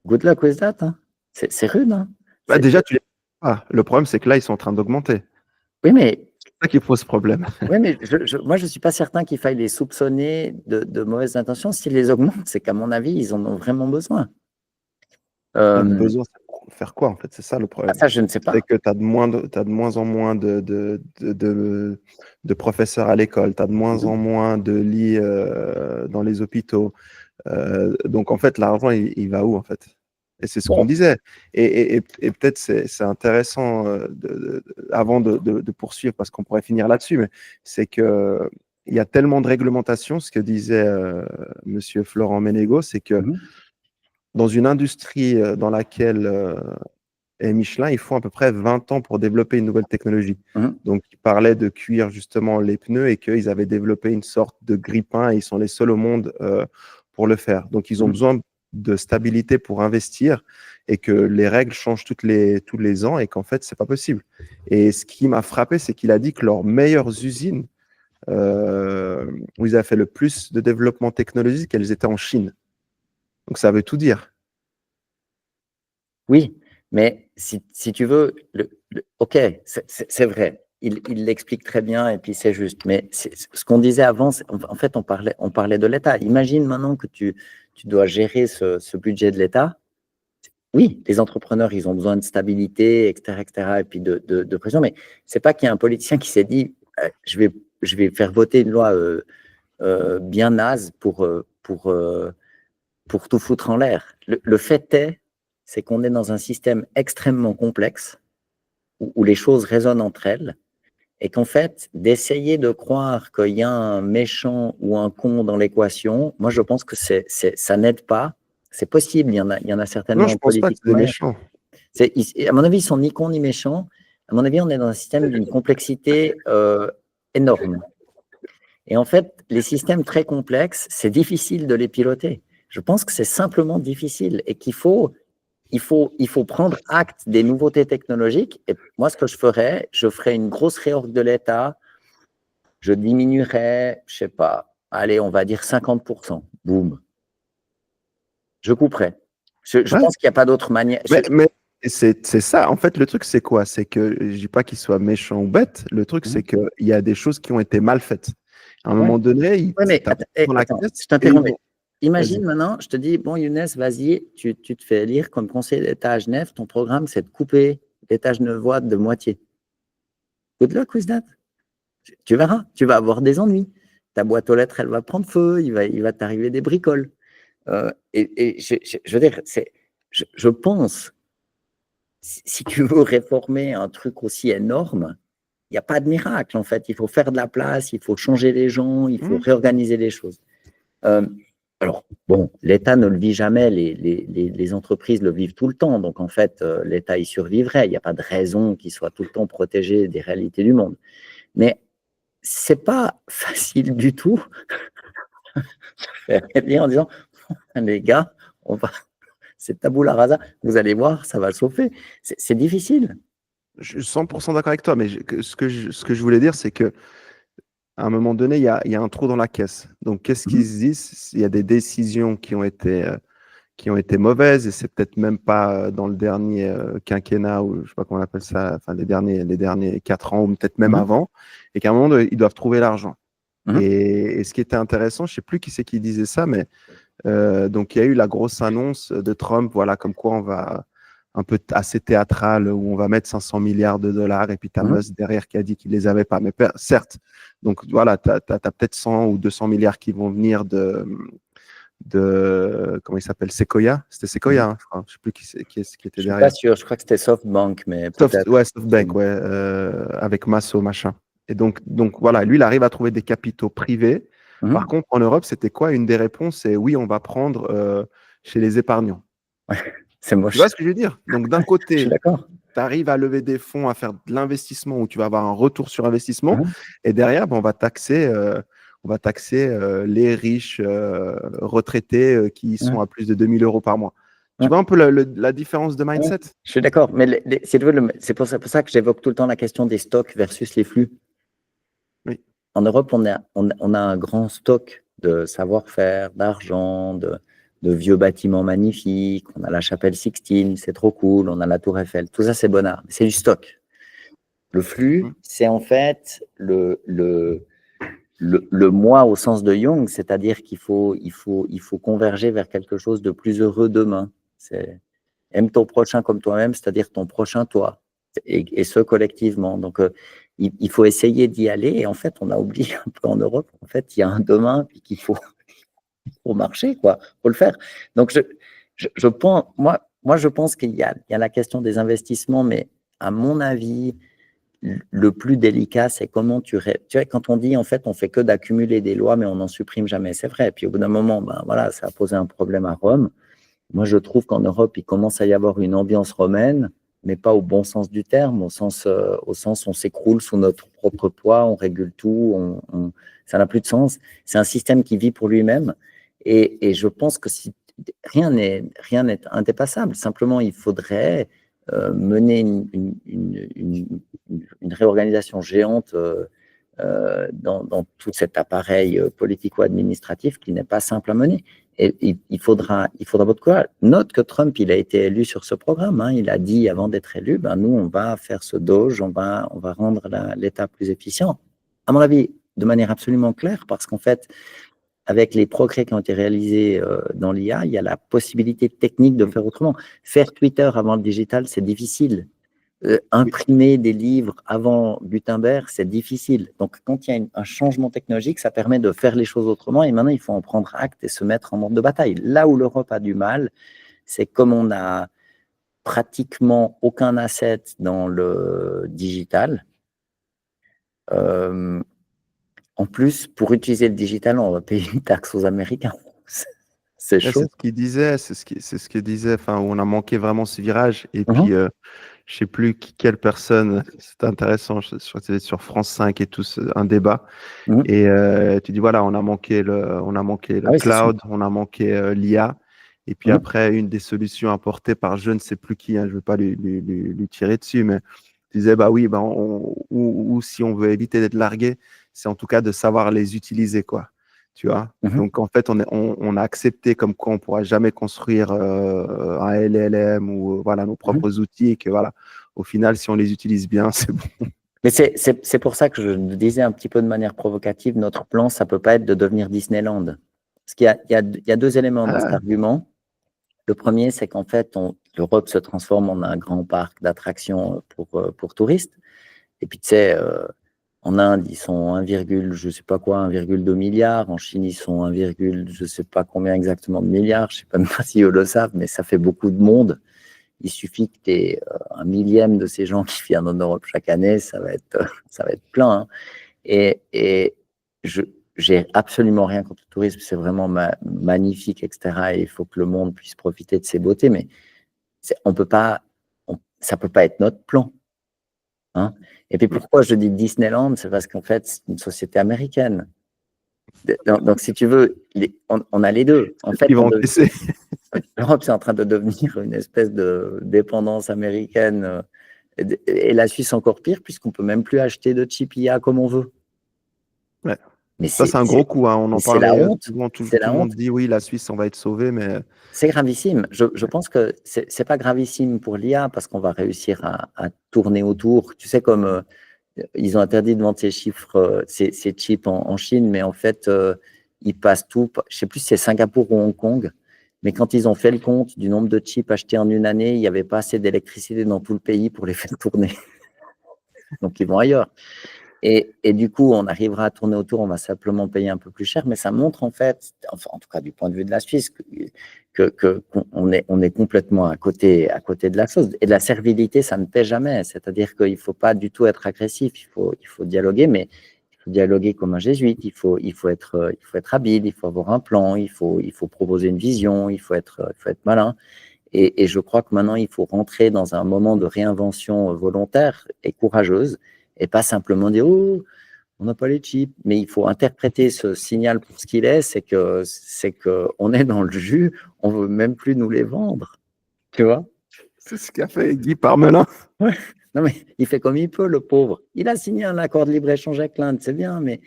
Good luck with that. Hein. C'est rude. Hein. Bah, déjà, tu les… le problème, c'est que là, ils sont en train d'augmenter. Oui, mais… C'est ça qui pose problème. Oui, mais moi, je ne suis pas certain qu'il faille les soupçonner de mauvaises intentions. S'ils les augmentent, c'est qu'à mon avis, ils en ont vraiment besoin. Besoin, c'est pour faire quoi, en fait? C'est ça le problème. Ça, je ne sais pas. C'est que tu as de moins en moins de professeurs à l'école, tu as de moins en moins de lits dans les hôpitaux. Donc, en fait, l'argent, il va où, en fait? Et c'est ce qu'on disait. Et peut-être c'est intéressant, avant de poursuivre, parce qu'on pourrait finir là-dessus, mais c'est qu'il y a tellement de réglementations, ce que disait Monsieur Florent Ménégo, c'est que dans une industrie dans laquelle est Michelin, il faut à peu près 20 ans pour développer une nouvelle technologie. Donc, il parlait de cuire justement les pneus et qu'ils avaient développé une sorte de grille-pain et ils sont les seuls au monde pour le faire. Donc, ils ont besoin de stabilité pour investir et que les règles changent tous les ans et qu'en fait, c'est pas possible. Et ce qui m'a frappé, c'est qu'il a dit que leurs meilleures usines où ils avaient fait le plus de développement technologique, elles étaient en Chine. Donc, ça veut tout dire. Oui, mais si tu veux, ok, c'est vrai, il l'explique très bien et puis c'est juste. Mais ce qu'on disait avant, en fait, on parlait de l'État. Imagine maintenant que tu dois gérer ce budget de l'État. Oui, les entrepreneurs, ils ont besoin de stabilité, etc., et puis de pression. Mais c'est pas qu'il y a un politicien qui s'est dit, je vais faire voter une loi bien naze pour tout foutre en l'air. Le fait c'est qu'on est dans un système extrêmement complexe où les choses résonnent entre elles et qu'en fait, d'essayer de croire qu'il y a un méchant ou un con dans l'équation, moi, je pense que ça n'aide pas. C'est possible, il y en a certainement. Non, je ne pense pas que c'est des méchants. À mon avis, ils sont ni cons ni méchants. À mon avis, on est dans un système d'une complexité énorme. Et en fait, les systèmes très complexes, c'est difficile de les piloter. Je pense que c'est simplement difficile et qu'il faut prendre acte des nouveautés technologiques. Et moi, ce que je ferais une grosse réorg de l'État. Je diminuerais, je ne sais pas, allez, on va dire 50%. Boum. Je couperais. Je pense qu'il n'y a pas d'autre manière. Mais c'est ça. En fait, le truc, c'est quoi? C'est que je ne dis pas qu'il soit méchant ou bête. Le truc, c'est qu'il y a des choses qui ont été mal faites. À un Ouais, moment donné, ouais, mais tu as dans la attends, caisse je et ils t'interromps. vont. Imagine Vas-y. maintenant, je te dis, bon, Younes, vas-y, tu te fais élire comme conseiller d'État à Genève. Ton programme, c'est de couper l'État genevois de moitié. Good luck with that. Tu verras, tu vas avoir des ennuis. Ta boîte aux lettres, elle va prendre feu, il va t'arriver des bricoles. Je veux dire, je pense, si tu veux réformer un truc aussi énorme, il n'y a pas de miracle en fait. Il faut faire de la place, il faut changer les gens, il faut Mmh. réorganiser les choses. Euh, alors, bon, l'État ne le vit jamais, les entreprises le vivent tout le temps. Donc, en fait, l'État y survivrait. Il n'y a pas de raison qu'il soit tout le temps protégé des réalités du monde. Mais c'est pas facile du tout de faire bien en disant, les gars, c'est tabula rasa, vous allez voir, ça va chauffer. C'est difficile. Je suis 100% d'accord avec toi, mais ce que je voulais dire, c'est que à un moment donné, il y a un trou dans la caisse. Donc, qu'est-ce qu'ils Mhm. se disent? Il y a des décisions qui ont été mauvaises, et c'est peut-être même pas dans le dernier quinquennat, ou je sais pas comment on appelle ça, enfin les derniers 4 ans, ou peut-être même Mhm. avant, et qu'à un moment donné, ils doivent trouver l'argent. Mhm. Et ce qui était intéressant, je sais plus qui c'est qui disait ça, mais donc il y a eu la grosse annonce de Trump, voilà, comme quoi on va un peu assez théâtral, où on va mettre 500 milliards de dollars, et puis tu as Mhm. Musk derrière qui a dit qu'il les avait pas. Mais certes, donc voilà, tu as peut-être 100 ou 200 milliards qui vont venir comment il s'appelle, Sequoia. C'était Sequoia, Mhm. hein, je crois. Je sais plus qui Je était suis pas derrière. sûr, je crois que c'était SoftBank, mais peut-être. Ouais, SoftBank, ouais, avec Masso, machin. Et donc voilà, lui, il arrive à trouver des capitaux privés. Par Mhm. contre, en Europe, c'était quoi? Une des réponses, c'est oui, on va prendre chez les épargnants. C'est Tu vois moche. ce que je veux dire? Donc, d'un Je suis côté, d'accord. tu arrives à lever des fonds, à faire de l'investissement où tu vas avoir un retour sur investissement. Mhm. Et derrière, ben, on va taxer les riches retraités qui sont Mhm. à plus de 2 000 € par mois. Tu Mhm. vois un peu la différence de Mhm. mindset? Je suis d'accord, mais si tu veux, c'est pour ça que j'évoque tout le temps la question des stocks versus les flux. Oui. En Europe, on a un grand stock de savoir-faire, d'argent, de vieux bâtiments magnifiques. On a la chapelle Sixtine, c'est trop cool. On a la Tour Eiffel. Tout ça, c'est bon art. C'est du stock. Le flux, Mhm. c'est en fait le moi au sens de Jung, c'est-à-dire il faut converger vers quelque chose de plus heureux demain. C'est aime ton prochain comme toi-même, c'est-à-dire ton prochain toi, et ce collectivement. Donc, il faut essayer d'y aller. Et en fait, on a oublié un peu en Europe, en fait, il y a un demain, puis faut marcher, quoi, faut le faire. Donc, je pense, je pense il y a la question des investissements, mais à mon avis, le plus délicat, c'est comment tu vois, quand on dit, en fait, on fait que d'accumuler des lois, mais on n'en supprime jamais, c'est vrai. Puis au bout d'un moment, ben voilà, ça a posé un problème à Rome. Moi, je trouve qu'en Europe, il commence à y avoir une ambiance romaine, mais pas au bon sens du terme, au sens on s'écroule sous notre propre poids, on régule tout, ça n'a plus de sens. C'est un système qui vit pour lui-même. Et je pense que si, rien n'est indépassable. Simplement, il faudrait mener une réorganisation géante dans tout cet appareil politico-administratif qui n'est pas simple à mener. Et il faudra votre courage. Note que Trump, il a été élu sur ce programme. Hein. Il a dit avant d'être élu, ben, nous, on va faire ce Doge, on va rendre l'État plus efficient. À mon avis, de manière absolument claire, parce qu'en fait, avec les progrès qui ont été réalisés dans l'IA, il y a la possibilité technique de faire autrement. Faire Twitter avant le digital, c'est difficile. Oui. Imprimer des livres avant Gutenberg, c'est difficile. Donc, quand il y a un changement technologique, ça permet de faire les choses autrement. Et maintenant, il faut en prendre acte et se mettre en ordre de bataille. Là où l'Europe a du mal, c'est comme on a pratiquement aucun asset dans le digital. Euh, En plus, pour utiliser le digital, on va payer une taxe aux Américains. C'est Ouais, c'est chaud. ce qu'il disait, c'est ce qu'il disait, enfin, on a manqué vraiment ce virage. Et puis, Mhm. je sais plus quelle personne, c'est intéressant, je crois que c'était sur France 5 et tout, un débat. Mhm. Et tu dis, voilà, on a manqué Ah le oui, c'est sûr. cloud, on a manqué l'IA. Et puis Mhm. après, une des solutions apportées par je ne sais plus qui, hein, je ne veux pas lui tirer dessus, mais tu disais, bah oui, bah ou si on veut éviter d'être largué, c'est en tout cas de savoir les utiliser, quoi. Tu vois? Mhm. Donc, en fait, on a accepté comme quoi on ne pourra jamais construire un LLM ou voilà, nos Mhm. propres outils, et que voilà, au final, si on les utilise bien, c'est bon. Mais c'est pour ça que je disais un petit peu de manière provocative, notre plan, ça peut pas être de devenir Disneyland. Parce qu'il y a deux éléments dans cet Ah, argument. Le premier, c'est qu'en fait, l'Europe se transforme en un grand parc d'attractions pour touristes. Et puis, tu sais, en Inde, ils sont 1, je sais pas quoi, 1,2 milliard. En Chine, ils sont 1, je sais pas combien exactement de milliards. Je sais pas même pas si eux le savent, mais ça fait beaucoup de monde. Il suffit que tu aies un millième de ces gens qui viennent en Europe chaque année, ça va être plein. Hein. Et je j'ai absolument rien contre le tourisme, c'est vraiment magnifique, etc. Et il faut que le monde puisse profiter de ses beautés, mais on peut pas, ça peut pas être notre plan. Hein. Et puis pourquoi je dis Disneyland, c'est parce qu'en fait, c'est une société américaine. Donc si tu veux, on a les deux. En fait, ils vont encaisser. l'Europe, c'est en train de devenir une espèce de dépendance américaine. Et la Suisse encore pire, puisqu'on peut même plus acheter de chips IA comme on veut. Ouais. Mais Ça, c'est un gros coup. Hein. On en c'est la parlait honte. souvent. C'est Tout la le monde honte. dit oui, la Suisse, on va être sauvé, mais C'est gravissime. Je pense que c'est pas gravissime pour l'IA parce qu'on va réussir à tourner autour. Tu sais, comme ils ont interdit de vendre ces chiffres, ces chips en Chine, mais en fait, ils passent tout. Je sais plus si c'est Singapour ou Hong Kong, mais quand ils ont fait le compte du nombre de chips achetés en une année, il n'y avait pas assez d'électricité dans tout le pays pour les faire tourner. Donc, ils vont ailleurs. Et du coup, on arrivera à tourner autour, on va simplement payer un peu plus cher, mais ça montre en fait, enfin, en tout cas du point de vue de la Suisse, qu'on est complètement à côté de la chose. Et de la servilité, ça ne paie jamais. C'est-à-dire qu'il ne faut pas du tout être agressif, il faut dialoguer, mais il faut dialoguer comme un jésuite, il faut être habile, il faut avoir un plan, il faut proposer une vision, il faut être malin. Et je crois que maintenant, il faut rentrer dans un moment de réinvention volontaire et courageuse et pas simplement dire oh, on n'a pas les chips, mais il faut interpréter ce signal pour ce qu'il est, c'est que on est dans le jus, on veut même plus nous les vendre, tu vois. c'est ce qu'a fait Guy Parmelin. Ouais. Non mais il fait comme il peut, le pauvre. Il a signé un accord de libre-échange avec l'Inde, c'est bien, mais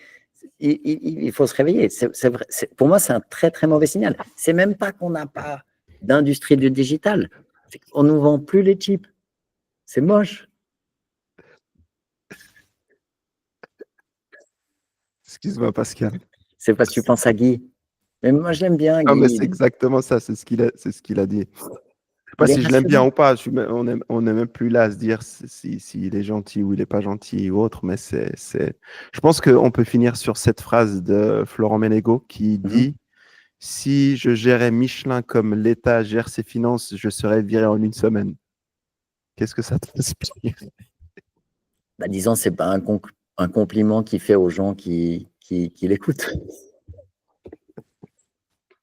il faut se réveiller. Pour moi, c'est un très très mauvais signal. C'est même pas qu'on n'a pas d'industrie du digital, c'est qu'on nous vend plus les chips. C'est moche. Excuse-moi, Pascal. C'est parce que tu penses à Guy. Mais moi, je l'aime bien, Non, mais c'est Guy. exactement ça. C'est ce qu'il a dit. Je sais pas Il est si je l'aime bien rationnel. ou pas. On n'est même plus là à se dire s'il est gentil ou il n'est pas gentil ou autre. Mais je pense qu'on peut finir sur cette phrase de Florent Ménégo qui Mhm. dit: si je gérais Michelin comme l'État gère ses finances, je serais viré en une semaine. Qu'est-ce que ça t'inspire? Bah, disons, c'est pas un compliment qu'il fait aux gens qui l'écoutent.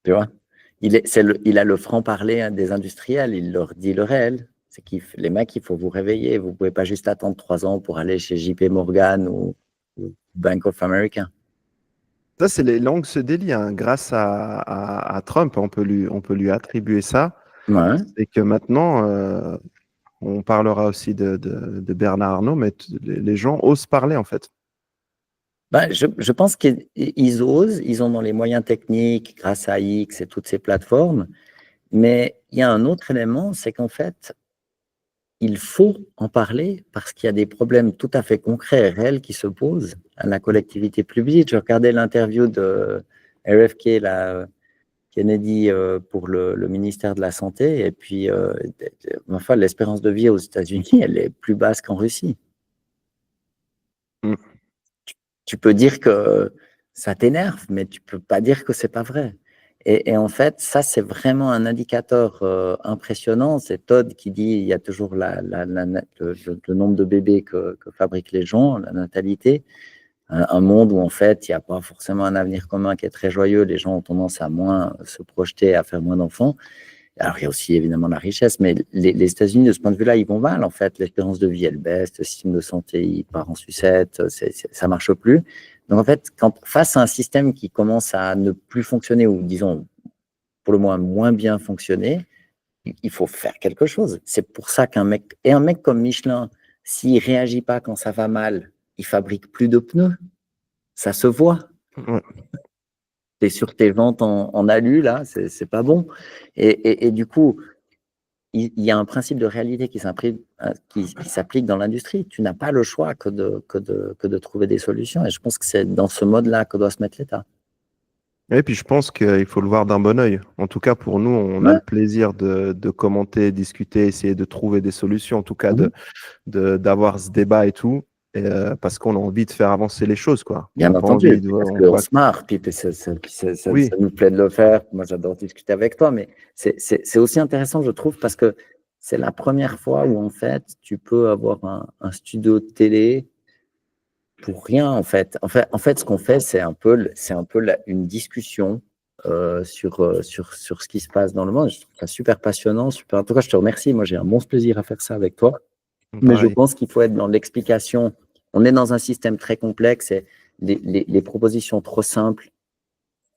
Tu vois? Il a le franc-parler hein, des industriels. Il leur dit le réel. C'est les mecs, il faut vous réveiller. Vous pouvez pas juste attendre 3 ans pour aller chez JP Morgan ou Bank of America. Ça, c'est les langues se délient. Hein. Grâce à Trump, on peut lui attribuer ça. Ouais. C'est que maintenant, on parlera aussi de Bernard Arnault, mais les gens osent parler en fait. Ben, je pense qu'ils osent. Ils ont dans les moyens techniques grâce à X et toutes ces plateformes. Mais il y a un autre élément, c'est qu'en fait, il faut en parler parce qu'il y a des problèmes tout à fait concrets et réels qui se posent à la collectivité publique. Je regardais l'interview de RFK, Kennedy, pour le ministère de la Santé, et puis, enfin, l'espérance de vie aux États-Unis, elle est plus basse qu'en Russie. Mm. Tu peux dire que ça t'énerve, mais tu peux pas dire que c'est pas vrai. Et en fait, ça, c'est vraiment un indicateur impressionnant. C'est Todd qui dit il y a toujours le nombre de bébés que fabriquent les gens, la natalité. Un monde où, en fait, il n'y a pas forcément un avenir commun qui est très joyeux. Les gens ont tendance à moins se projeter, à faire moins d'enfants. Alors, il y a aussi évidemment la richesse, mais les États-Unis, de ce point de vue-là, ils vont mal, en fait. L'espérance de vie, elle baisse, le système de santé, il part en sucette, ça marche plus. Donc, en fait, face à un système qui commence à ne plus fonctionner, ou disons, pour le moins bien fonctionner, il faut faire quelque chose. C'est pour ça un mec comme Michelin, s'il réagit pas quand ça va mal, il fabrique plus de pneus. Ça se voit. Ouais. T'es sur tes ventes en alu, là, c'est pas bon. Et du coup, il y a un principe de réalité qui s'applique dans l'industrie. Tu n'as pas le choix que de trouver des solutions. Et je pense que c'est dans ce mode-là que doit se mettre l'État. Et puis je pense qu'il faut le voir d'un bon œil. En tout cas, pour nous, on a Ouais. le plaisir de commenter, discuter, essayer de trouver des solutions, en tout cas d'avoir ce débat et tout, parce qu'on a envie de faire avancer les choses, quoi. On Bien n'a pas entendu, envie et puis parce on qu'on voit. se marre, puis ça Oui, nous plaît de le faire. Moi, j'adore discuter avec toi, mais c'est aussi intéressant, je trouve, parce que c'est la première fois où, en fait, tu peux avoir un studio de télé pour rien, en fait. En fait, ce qu'on fait, c'est un peu une discussion sur ce qui se passe dans le monde. Je trouve ça super passionnant, super. En tout cas, je te remercie. Moi, j'ai un immense plaisir à faire ça avec toi. Mais je pareil. pense qu'il faut être dans l'explication. On est dans un système très complexe et les propositions trop simples,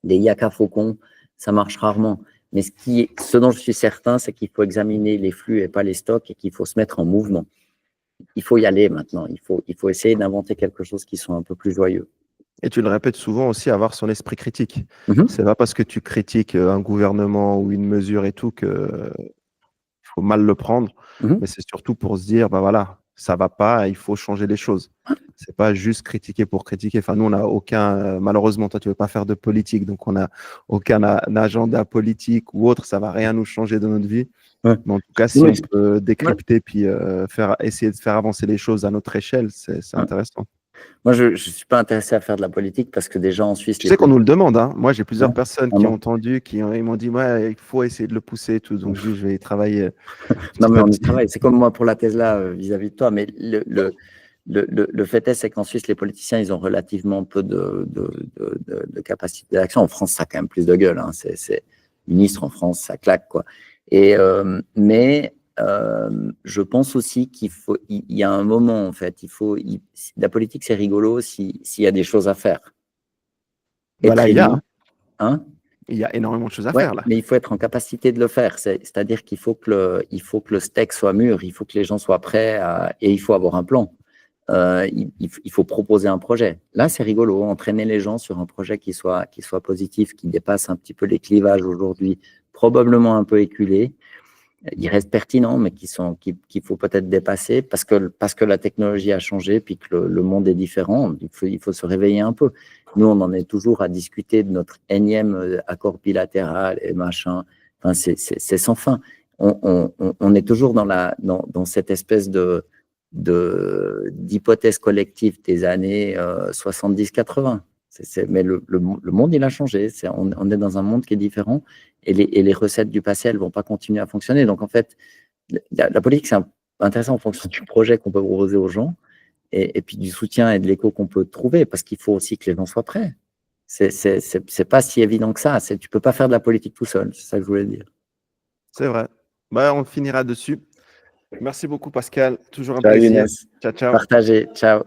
des yaka faucons, ça marche rarement. Mais ce dont je suis certain, c'est qu'il faut examiner les flux et pas les stocks et qu'il faut se mettre en mouvement. Il faut y aller maintenant. Il faut essayer d'inventer quelque chose qui soit un peu plus joyeux. Et tu le répètes souvent aussi, avoir son esprit critique. Mhm. C'est pas parce que tu critiques un gouvernement ou une mesure et tout que faut mal le prendre, Mhm. mais c'est surtout pour se dire, bah voilà, ça va pas, il faut changer les choses. C'est pas juste critiquer pour critiquer. Enfin, nous, on n'a aucun, malheureusement, toi, tu veux pas faire de politique, donc on n'a aucun agenda politique ou autre, ça va rien nous changer de notre vie. Ouais. Mais en tout cas, si Oui. on peut décrypter puis essayer de faire avancer les choses à notre échelle, c'est Ouais. intéressant. Moi, je ne suis pas intéressé à faire de la politique parce que déjà en Suisse, Tu sais qu'on nous le demande, hein. Moi, j'ai plusieurs Ouais. personnes Ah qui non. ont entendu, ils m'ont dit, ouais, il faut essayer de le pousser et tout. Donc, je dis, je vais y travailler Non, petit mais à on y petit. travaille. C'est comme moi pour la Tesla vis-à-vis de toi. Mais le fait est, c'est qu'en Suisse, les politiciens, ils ont relativement peu de capacité d'action. En France, ça a quand même plus de gueule. Hein. C'est ministre en France, ça claque, quoi. Et, je pense aussi qu'il y a un moment, en fait, la politique, c'est rigolo s'il y a des choses à faire. Et Bah là, très il y a, bien. Hein? il y a énormément de choses à Ouais, faire là. mais il faut être en capacité de le faire. C'est-à-dire qu'il faut que le steak soit mûr, il faut que les gens soient prêts et il faut avoir un plan. Il faut proposer un projet. Là, c'est rigolo, entraîner les gens sur un projet qui soit positif, qui dépasse un petit peu les clivages aujourd'hui, probablement un peu éculés. Il reste pertinent, mais qu'il faut peut-être dépasser parce que la technologie a changé, puis que le monde est différent. Il faut se réveiller un peu. Nous, on en est toujours à discuter de notre énième accord bilatéral et machin. Enfin, c'est sans fin. On est toujours dans cette espèce d'hypothèse collective des années 70-80. Mais le monde, il a changé. On est dans un monde qui est différent et les recettes du passé, elles ne vont pas continuer à fonctionner. Donc, en fait, la politique, c'est intéressant en fonction du projet qu'on peut proposer aux gens et puis du soutien et de l'écho qu'on peut trouver parce qu'il faut aussi que les gens soient prêts. C'est pas si évident que ça. Tu ne peux pas faire de la politique tout seul. C'est ça que je voulais dire. C'est vrai. Bah, on finira dessus. Merci beaucoup, Pascal. Toujours un Ciao, plaisir. Younes. Ciao, ciao. Partagez. Ciao.